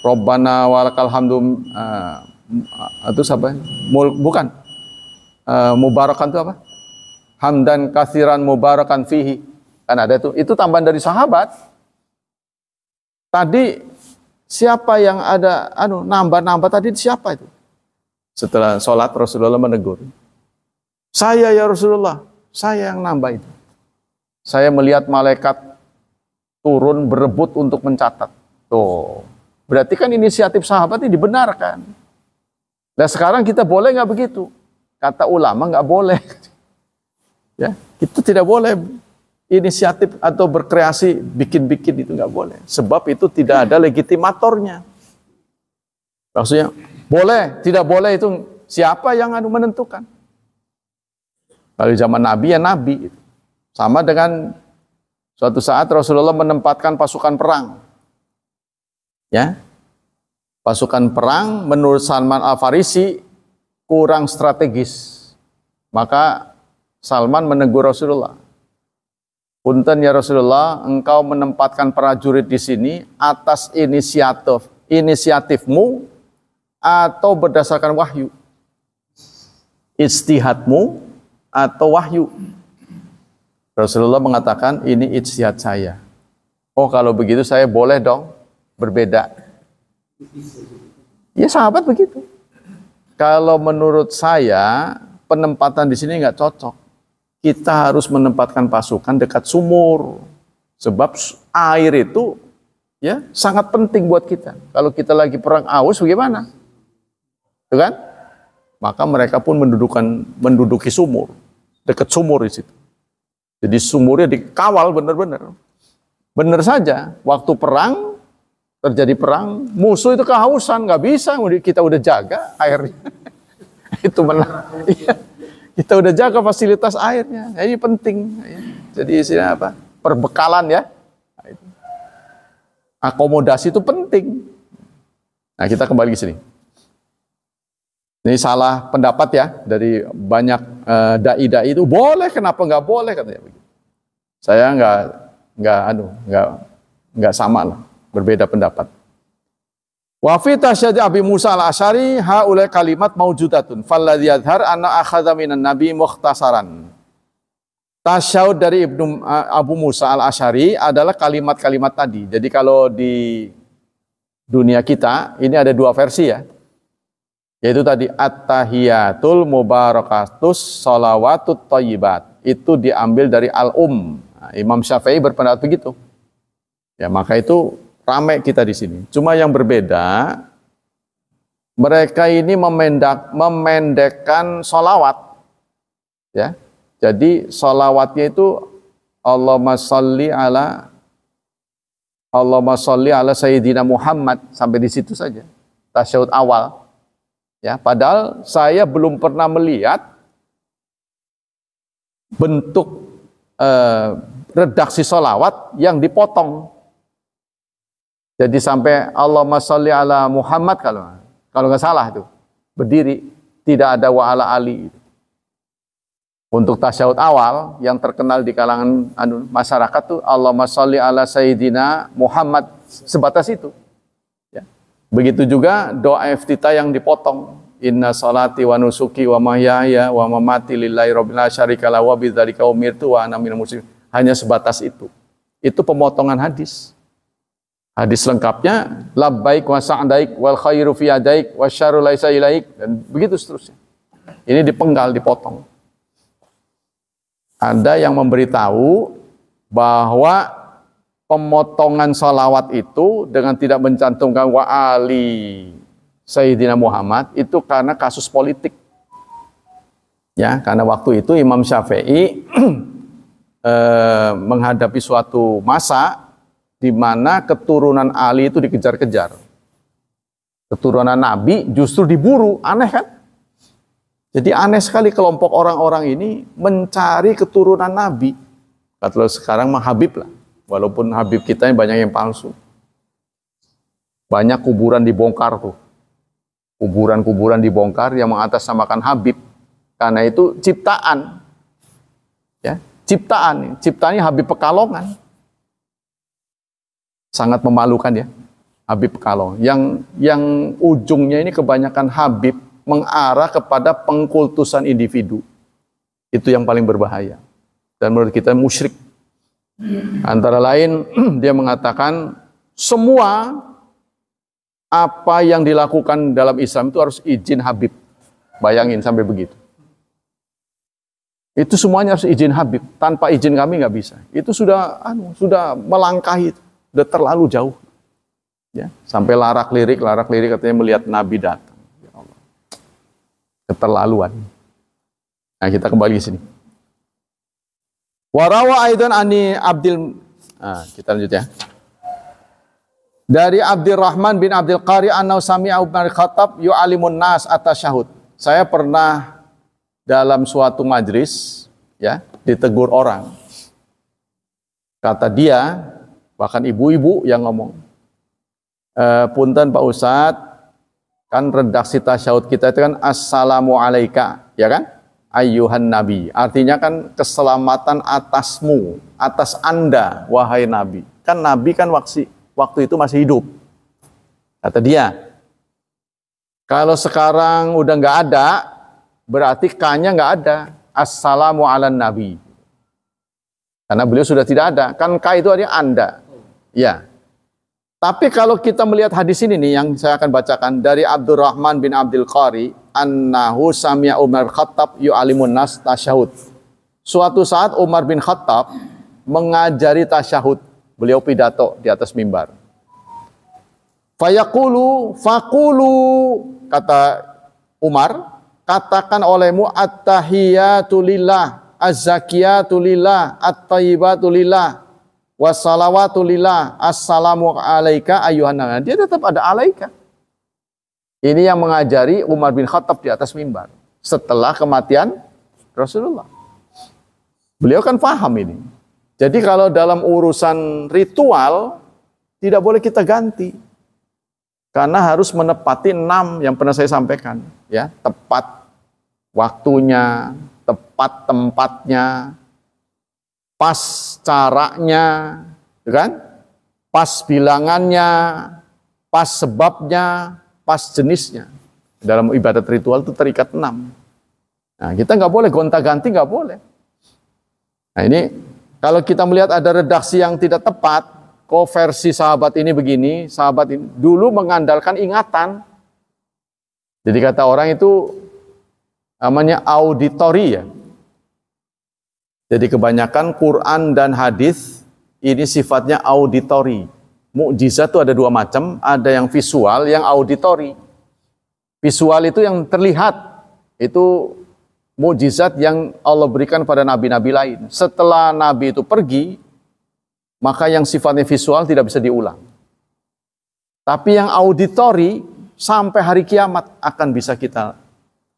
Rabbana walakal hamdu, itu apa? Bukan. Mubarakan itu apa? Hamdan katsiran mubarakan fihi. Kan ada itu tambahan dari sahabat. Tadi siapa yang ada nambah-nambah tadi siapa itu? Setelah sholat Rasulullah menegur. Saya ya Rasulullah, saya yang nambah itu. Saya melihat malaikat turun berebut untuk mencatat. Tuh, berarti kan inisiatif sahabat ini dibenarkan. Nah sekarang kita boleh nggak begitu? Kata ulama nggak boleh. Ya, itu tidak boleh. Inisiatif atau berkreasi bikin-bikin itu nggak boleh. Sebab itu tidak ada legitimatornya. Maksudnya boleh, tidak boleh itu siapa yang menentukan? Kalau zaman Nabi ya Nabi. Sama dengan suatu saat Rasulullah menempatkan pasukan perang. Ya. Pasukan perang menurut Salman Al-Farisi kurang strategis. Maka Salman menegur Rasulullah. Punten ya Rasulullah, engkau menempatkan prajurit di sini atas inisiatifmu atau berdasarkan wahyu? Ijtihadmu atau wahyu? Rasulullah mengatakan, ini ijtihad saya. Oh, kalau begitu saya boleh dong berbeda. Ya sahabat begitu. Kalau menurut saya penempatan di sini nggak cocok. Kita harus menempatkan pasukan dekat sumur. Sebab air itu ya sangat penting buat kita. Kalau kita lagi perang aus bagaimana? Itu kan? Maka mereka pun menduduki sumur. Dekat sumur di situ. Jadi sumurnya dikawal benar-benar. Benar saja, waktu perang, terjadi perang, musuh itu kehausan, nggak bisa, kita udah jaga airnya. Itu menang. Kita udah jaga fasilitas airnya, ini penting. Jadi istilah apa? Perbekalan ya. Akomodasi itu penting. Nah, kita kembali ke sini. Ini salah pendapat ya dari banyak dai-dai itu, boleh, kenapa nggak boleh katanya begitu. Saya nggak sama lah, berbeda pendapat. Wa fi tasyadi Abi Musa al-Asy'ari haula kalimat maujudatun falladzi yadhhar anna akhadha minan nabi mukhtasaran. Tasyahud dari Abu Musa al-Asy'ari adalah kalimat-kalimat tadi. Jadi kalau di dunia kita ini ada dua versi ya. Yaitu tadi at-tahiyatul mubarakatus sholawatut thayyibat. Itu diambil dari Al-Um. Nah, Imam Syafi'i berpendapat begitu. Ya, maka itu ramai kita di sini. Cuma yang berbeda, mereka ini memendekkan sholawat. Ya, jadi sholawatnya itu Allahumma sholli ala Sayyidina Muhammad, sampai di situ saja. Tasyahud awal. Ya, padahal saya belum pernah melihat bentuk redaksi sholawat yang dipotong. Jadi sampai Allahumma sholli ala Muhammad, kalau nggak salah itu berdiri, tidak ada wa ala ali. Untuk tasyahud awal yang terkenal di kalangan masyarakat tuh Allahumma sholli ala Sayyidina Muhammad, sebatas itu. Ya. Begitu juga doa iftitah yang dipotong. Inna sholati wa nusuki wa mahyaya wa mamati lillahi rabbil alamin la syarika lahu wa bidzalika umirtu wa ana minal muslimin. Hanya sebatas itu. Itu pemotongan hadis. Hadis lengkapnya labbaik wa sa'daik wal khairu fi yadaik wasyarru laisa ilaik, dan begitu seterusnya. Ini dipenggal, dipotong. Ada yang memberitahu bahwa pemotongan sholawat itu dengan tidak mencantumkan wa ali Sayyidina Muhammad itu karena kasus politik. Ya, karena waktu itu Imam Syafi'i menghadapi suatu masa di mana keturunan Ali itu dikejar-kejar. Keturunan Nabi justru diburu, aneh kan? Jadi aneh sekali kelompok orang-orang ini mencari keturunan Nabi. Kalau sekarang mah Habib lah, walaupun Habib kita ini banyak yang palsu. Banyak kuburan dibongkar tuh. Kuburan-kuburan dibongkar yang mengatasnamakan Habib. Karena itu ciptaan. Ya, ciptaannya Habib Pekalongan. Sangat memalukan ya, Habib Pekalongan. Yang ujungnya ini kebanyakan Habib mengarah kepada pengkultusan individu. Itu yang paling berbahaya. Dan menurut kita musyrik. Antara lain dia mengatakan semua apa yang dilakukan dalam Islam itu harus izin Habib. Bayangin sampai begitu. Itu semuanya harus izin Habib. Tanpa izin kami nggak bisa. Itu sudah melangkahi, sudah terlalu jauh. Ya, sampai larak-lirik katanya melihat Nabi datang. Ya Allah. Keterlaluan. Nah, kita kembali ke sini. Warawa aidan ani Abdil, kita lanjut ya. Dari Abdurrahman bin Abdul Qari annahu sami'a Umar Khattab yu'alimun nas atasyahud. Saya pernah dalam suatu majlis ya, ditegur orang. Kata dia, bahkan ibu-ibu yang ngomong, punten Pak Ustadz, Kan redaksi tasyahud kita itu kan assalamu alaika, ya kan? Ayyuhan nabi. Artinya kan keselamatan atasmu, atas Anda wahai nabi. Kan nabi kan waktu itu masih hidup. Kata dia. Kalau sekarang udah nggak ada, berarti K-nya nggak ada. Assalamu ala nabi. Karena beliau sudah tidak ada. Kan K itu artinya Anda. Ya. Tapi kalau kita melihat hadis ini nih yang saya akan bacakan dari Abdurrahman bin Abdul Qari, annahu sami'a Umar Khattab yu'alimun nas tasyahud. Suatu saat Umar bin Khattab mengajari tasyahud. Beliau pidato di atas mimbar. Fayaqulu faqulu, kata Umar, katakan olehmu at-tahiyatu lillah, az-zakiyatu lillah, at-tayyibatu lillah, wassalawatu lillah, assalamu alaika ayyuhan nabi. Dia tetap ada alaika. Ini yang mengajari Umar bin Khattab di atas mimbar setelah kematian Rasulullah. Beliau kan paham ini. Jadi kalau dalam urusan ritual tidak boleh kita ganti. Karena harus menepati 6 yang pernah saya sampaikan, ya, tepat waktunya, tepat tempatnya, pas caranya, kan? Pas bilangannya, pas sebabnya, pas jenisnya. Dalam ibadat ritual itu terikat 6. Nah, kita nggak boleh gonta-ganti, nggak boleh. Nah, ini kalau kita melihat ada redaksi yang tidak tepat, kok versi sahabat ini begini, sahabat ini dulu mengandalkan ingatan. Jadi kata orang itu namanya auditori, ya. Jadi kebanyakan Quran dan hadis ini sifatnya auditori. Mukjizat itu ada 2 macam, ada yang visual, yang auditori. Visual itu yang terlihat, itu mukjizat yang Allah berikan pada nabi-nabi lain. Setelah nabi itu pergi, maka yang sifatnya visual tidak bisa diulang. Tapi yang auditori sampai hari kiamat akan bisa kita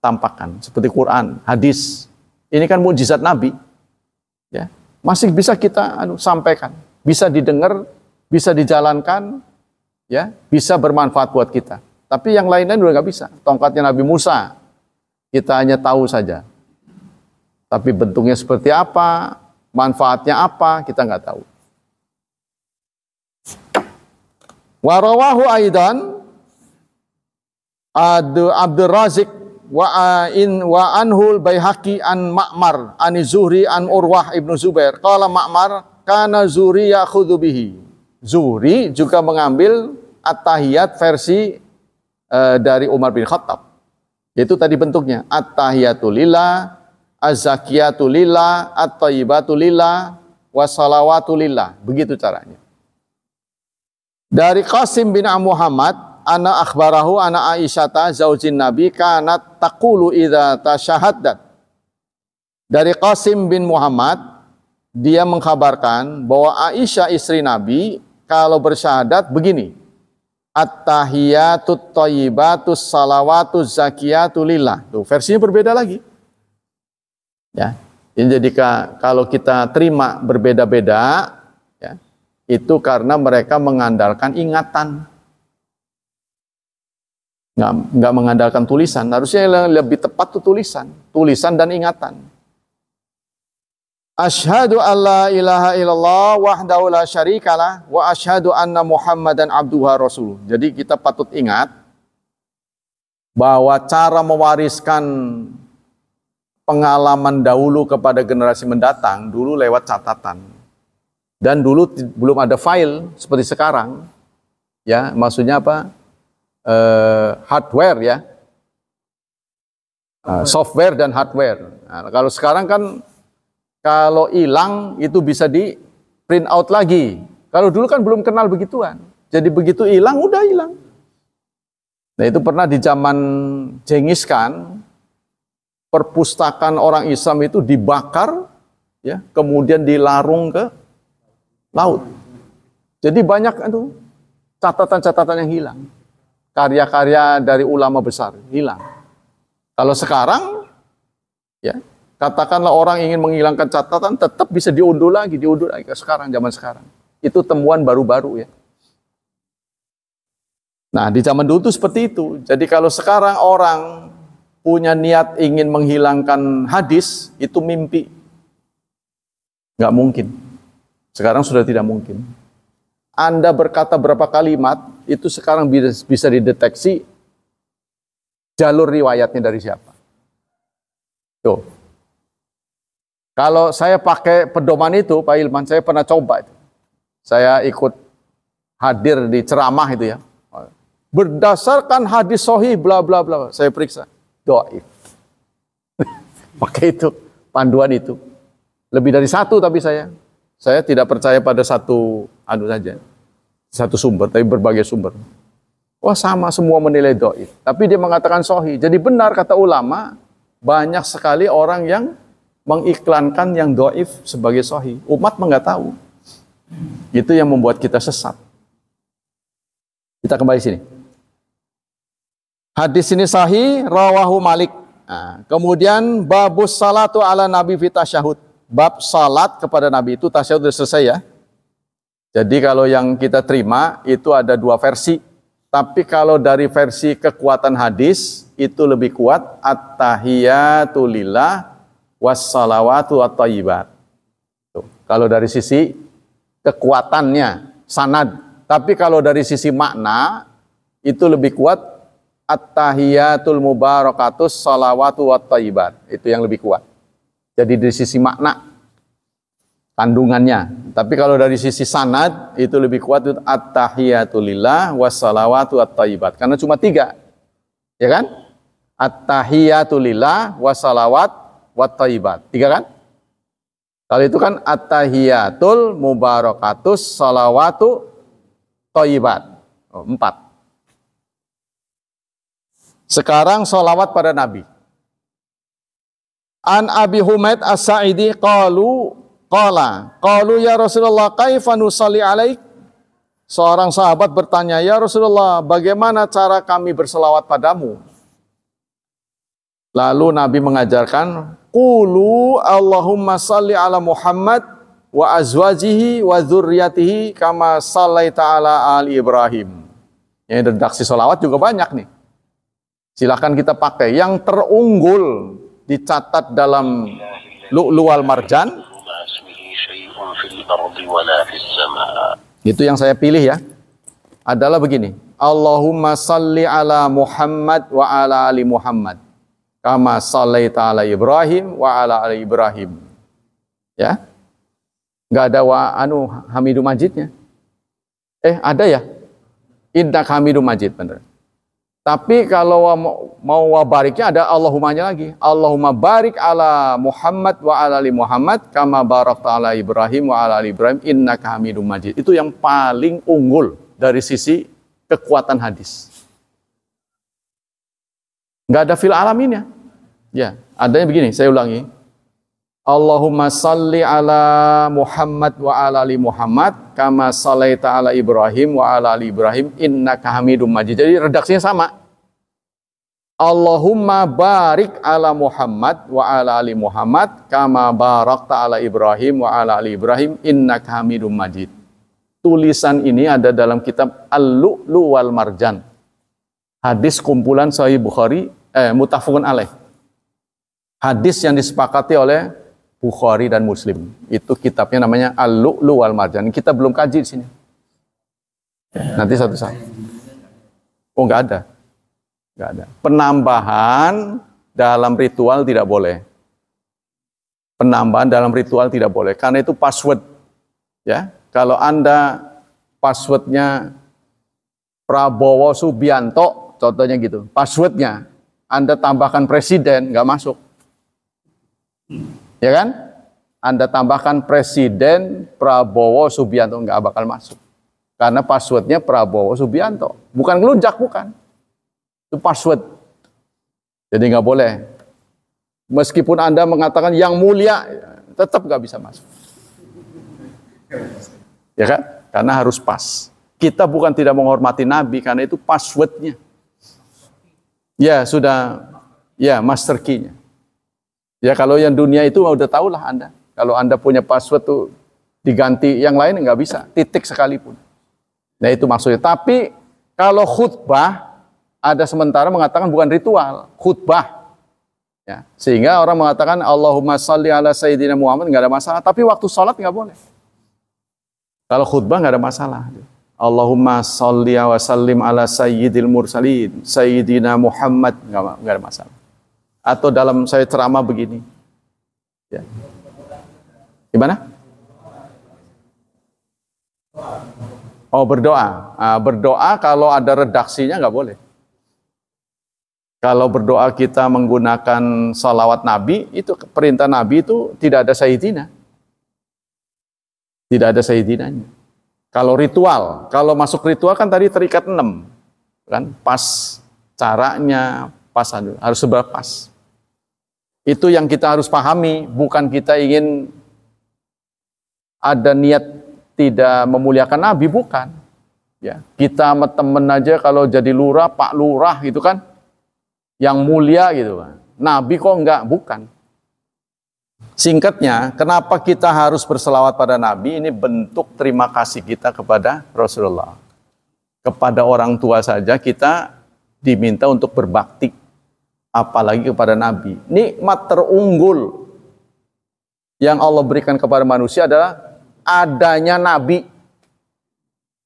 tampakkan. Seperti Quran, hadis. Ini kan mukjizat Nabi. Ya, masih bisa kita sampaikan. Bisa didengar, bisa dijalankan, ya, bisa bermanfaat buat kita. Tapi yang lain-lain udah nggak bisa. Tongkatnya Nabi Musa, kita hanya tahu saja. Tapi bentuknya seperti apa, manfaatnya apa, kita nggak tahu. Warawahu aidan Abdul Razik wa anhul Baihaqi an Ma'mar an Zuhri an Urwah ibnu Zubair. Qala Ma'mar kana Zuhri ya'khudhu bihi. Zuhri juga mengambil at-tahiyat versi dari Umar bin Khattab. Itu tadi bentuknya at-tahiyatu lillah, az-zakiyatu lillah, at-thayyibatu lillah, wassalawatu lillah. Begitu caranya. Dari Qasim bin Muhammad, ana akhbarahu ana Aisyata zaujin Nabi kanat taqulu idza tasyahhadat. Dari Qasim bin Muhammad, dia mengkabarkan bahwa Aisyah istri Nabi kalau bersyahadat begini. At-tahiyatut thayyibatus salawatuz zakiyatu lillah. Tuh, versinya berbeda lagi. Ya. Jadi kalau kita terima berbeda-beda, ya, itu karena mereka mengandalkan ingatan, nggak mengandalkan tulisan. Harusnya lebih tepat tuh tulisan dan ingatan. Asyhadu alla ilaha illallah wahdahu la syarikalah wa asyhadu anna Muhammadan abduhu wa rasuluh. Jadi kita patut ingat bahwa cara mewariskan pengalaman dahulu kepada generasi mendatang dulu lewat catatan. Dan dulu belum ada file seperti sekarang, ya, maksudnya apa? Hardware, ya, software dan hardware. Nah, kalau sekarang kan, kalau hilang itu bisa di print out lagi. Kalau dulu kan belum kenal begituan. Jadi begitu hilang, udah hilang. Nah, itu pernah di zaman Genghis Khan, perpustakaan orang Islam itu dibakar, ya, kemudian dilarung ke laut. Jadi banyak itu catatan-catatan yang hilang. Karya-karya dari ulama besar hilang. Kalau sekarang, ya, katakanlah orang ingin menghilangkan catatan, tetap bisa diunduh lagi ke sekarang, zaman sekarang. Itu temuan baru-baru, ya. Nah, di zaman dulu tuh seperti itu. Jadi kalau sekarang orang punya niat ingin menghilangkan hadis, itu mimpi. Nggak mungkin. Sekarang sudah tidak mungkin. Anda berkata berapa kalimat, itu sekarang bisa dideteksi jalur riwayatnya dari siapa. Tuh. Kalau saya pakai pedoman itu, Pak Ilman, saya pernah coba itu. Saya ikut hadir di ceramah itu ya. Berdasarkan hadis sahih bla bla bla, saya periksa dhaif. Pakai itu panduan itu. Lebih dari satu tapi saya tidak percaya pada satu saja. Satu sumber, tapi berbagai sumber. Wah, sama semua menilai dhaif. Tapi dia mengatakan sahih. Jadi benar kata ulama, banyak sekali orang yang mengiklankan yang dhaif sebagai sahih. Umat enggak tahu. Itu yang membuat kita sesat. Kita kembali sini. Hadis ini sahih, rawahu Malik. Nah, kemudian babus salatu ala nabi fi tasyahud. Bab salat kepada nabi itu tasyahud sudah selesai ya. Jadi kalau yang kita terima itu ada dua versi. Tapi kalau dari versi kekuatan hadis itu lebih kuat at-tahiyatu lillah wassalawatu at-thayyibat. Kalau dari sisi kekuatannya sanad. Tapi kalau dari sisi makna itu lebih kuat at-tahiyatul mubarakatus salawatu wat thayyibat. Itu yang lebih kuat. Jadi dari sisi makna kandungannya. Tapi kalau dari sisi sanad itu lebih kuat at-tahiyatul lillah wassalawatu wat thayyibat. Karena cuma 3. Ya kan? At-tahiyatul lillah wassalawat wat thayyibat. 3 kan? Kalau itu kan at-tahiyatul mubarakatus salawatu thayyibat. 4. Sekarang sholawat pada Nabi. An Abi Humaid As-Sa'idi qalu ya Rasulullah kaifa nusalli alaik? Seorang sahabat bertanya, ya Rasulullah, bagaimana cara kami berselawat padamu? Lalu Nabi mengajarkan, qulu Allahumma salli ala Muhammad wa azwajihi wa dzurriyyatihi kama sallaita ala ali Ibrahim. Yang redaksi sholawat juga banyak nih. Silakan kita pakai. Yang terunggul dicatat dalam Lu'lu' wal Marjan. Itu yang saya pilih ya. Adalah begini. Allahumma salli ala Muhammad wa ala ali Muhammad. Kama sallaita ala Ibrahim wa ala ali Ibrahim. Ya. Enggak ada Hamidum Majidnya. Ada ya? Indak Hamidum Majid benar. Tapi kalau mau wabariknya ada Allahumma-nya lagi. Allahumma barik ala Muhammad wa ala ali Muhammad kama barakta ala Ibrahim wa ala ali Ibrahim innaka Hamidum Majid. Itu yang paling unggul dari sisi kekuatan hadis. Enggak ada fil alaminnya. Ya, adanya begini, saya ulangi. Allahumma salli ala Muhammad wa ala ali Muhammad kama sallaita ala Ibrahim wa ala ali Ibrahim innaka Hamidum Majid. Jadi redaksinya sama. Allahumma barik ala Muhammad wa ala ali Muhammad kama barakta ala Ibrahim wa ala ali Ibrahim innaka Hamidum Majid. Tulisan ini ada dalam kitab Al-Lu'lu' wal Marjan. Hadis kumpulan Sahih Bukhari, muttafaqun alaih. Hadis yang disepakati oleh Bukhari dan Muslim. Itu kitabnya namanya Al-Lu'lu' wal Marjan. Kita belum kaji di sini. Nanti satu saat. Oh, enggak ada. Enggak ada. Penambahan dalam ritual tidak boleh. Penambahan dalam ritual tidak boleh karena itu password. Ya, kalau Anda passwordnya Prabowo Subianto, contohnya gitu. Passwordnya Anda tambahkan presiden, enggak masuk. Ya kan? Anda tambahkan Presiden Prabowo Subianto, nggak bakal masuk. Karena passwordnya Prabowo Subianto. Bukan ngelunjak, bukan. Itu password. Jadi nggak boleh. Meskipun Anda mengatakan yang mulia, tetap nggak bisa masuk. Ya kan? Karena harus pas. Kita bukan tidak menghormati Nabi, karena itu passwordnya. Ya, sudah. Ya, master key-nya. Ya kalau yang dunia itu udah tahulah Anda. Kalau Anda punya password tuh diganti yang lain nggak bisa, titik sekalipun. Nah itu maksudnya. Tapi Kalau khutbah, ada sementara mengatakan bukan ritual, khutbah. Ya, sehingga orang mengatakan Allahumma sholli ala sayyidina Muhammad, nggak ada masalah. Tapi waktu sholat nggak boleh. Kalau khutbah nggak ada masalah. Allahumma sholli wa sallim ala sayyidil mursalin, sayyidina Muhammad, nggak ada masalah. Atau dalam saya ceramah begini. Ya. Gimana? Oh, berdoa. Berdoa kalau ada redaksinya nggak boleh. Kalau berdoa kita menggunakan salawat Nabi, itu perintah Nabi itu tidak ada sayyidina. Tidak ada sayyidinanya. Kalau ritual, kalau masuk ritual kan tadi terikat 6. Kan? Pas caranya, pas harus seberpas. Itu yang kita harus pahami, bukan kita ingin ada niat tidak memuliakan Nabi, bukan. Ya, kita sama temen aja kalau jadi lurah, Pak Lurah gitu kan, yang mulia gitu kan. Nabi kok enggak, bukan. Singkatnya, kenapa kita harus berselawat pada Nabi? Ini bentuk terima kasih kita kepada Rasulullah. Kepada orang tua saja kita diminta untuk berbakti, apalagi kepada Nabi. Nikmat terunggul yang Allah berikan kepada manusia adalah adanya Nabi.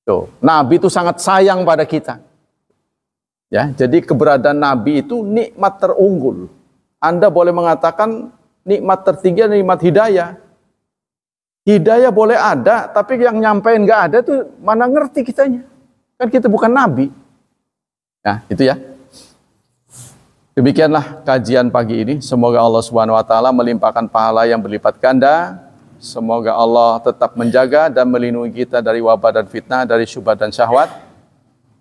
Tuh, Nabi itu sangat sayang pada kita. Ya, jadi keberadaan Nabi itu nikmat terunggul. Anda boleh mengatakan nikmat tertinggi adalah nikmat hidayah. Hidayah boleh ada, tapi yang nyampein nggak ada tuh mana ngerti kitanya. Kan kita bukan Nabi. Nah, itu ya. Demikianlah kajian pagi ini. Semoga Allah Subhanahu wa taala melimpahkan pahala yang berlipat ganda. Semoga Allah tetap menjaga dan melindungi kita dari wabah dan fitnah, dari syubhat dan syahwat.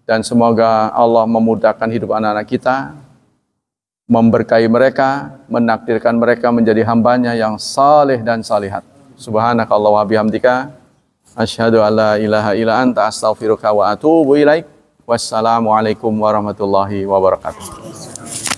Dan semoga Allah memudahkan hidup anak-anak kita, memberkahi mereka, menakdirkan mereka menjadi hambanya yang saleh dan salihat. Subhanakallah wa bihamdika, asyhadu an la ilaha illa anta, astaghfiruka wa atubu ilaik. Wassalamualaikum warahmatullahi wabarakatuh.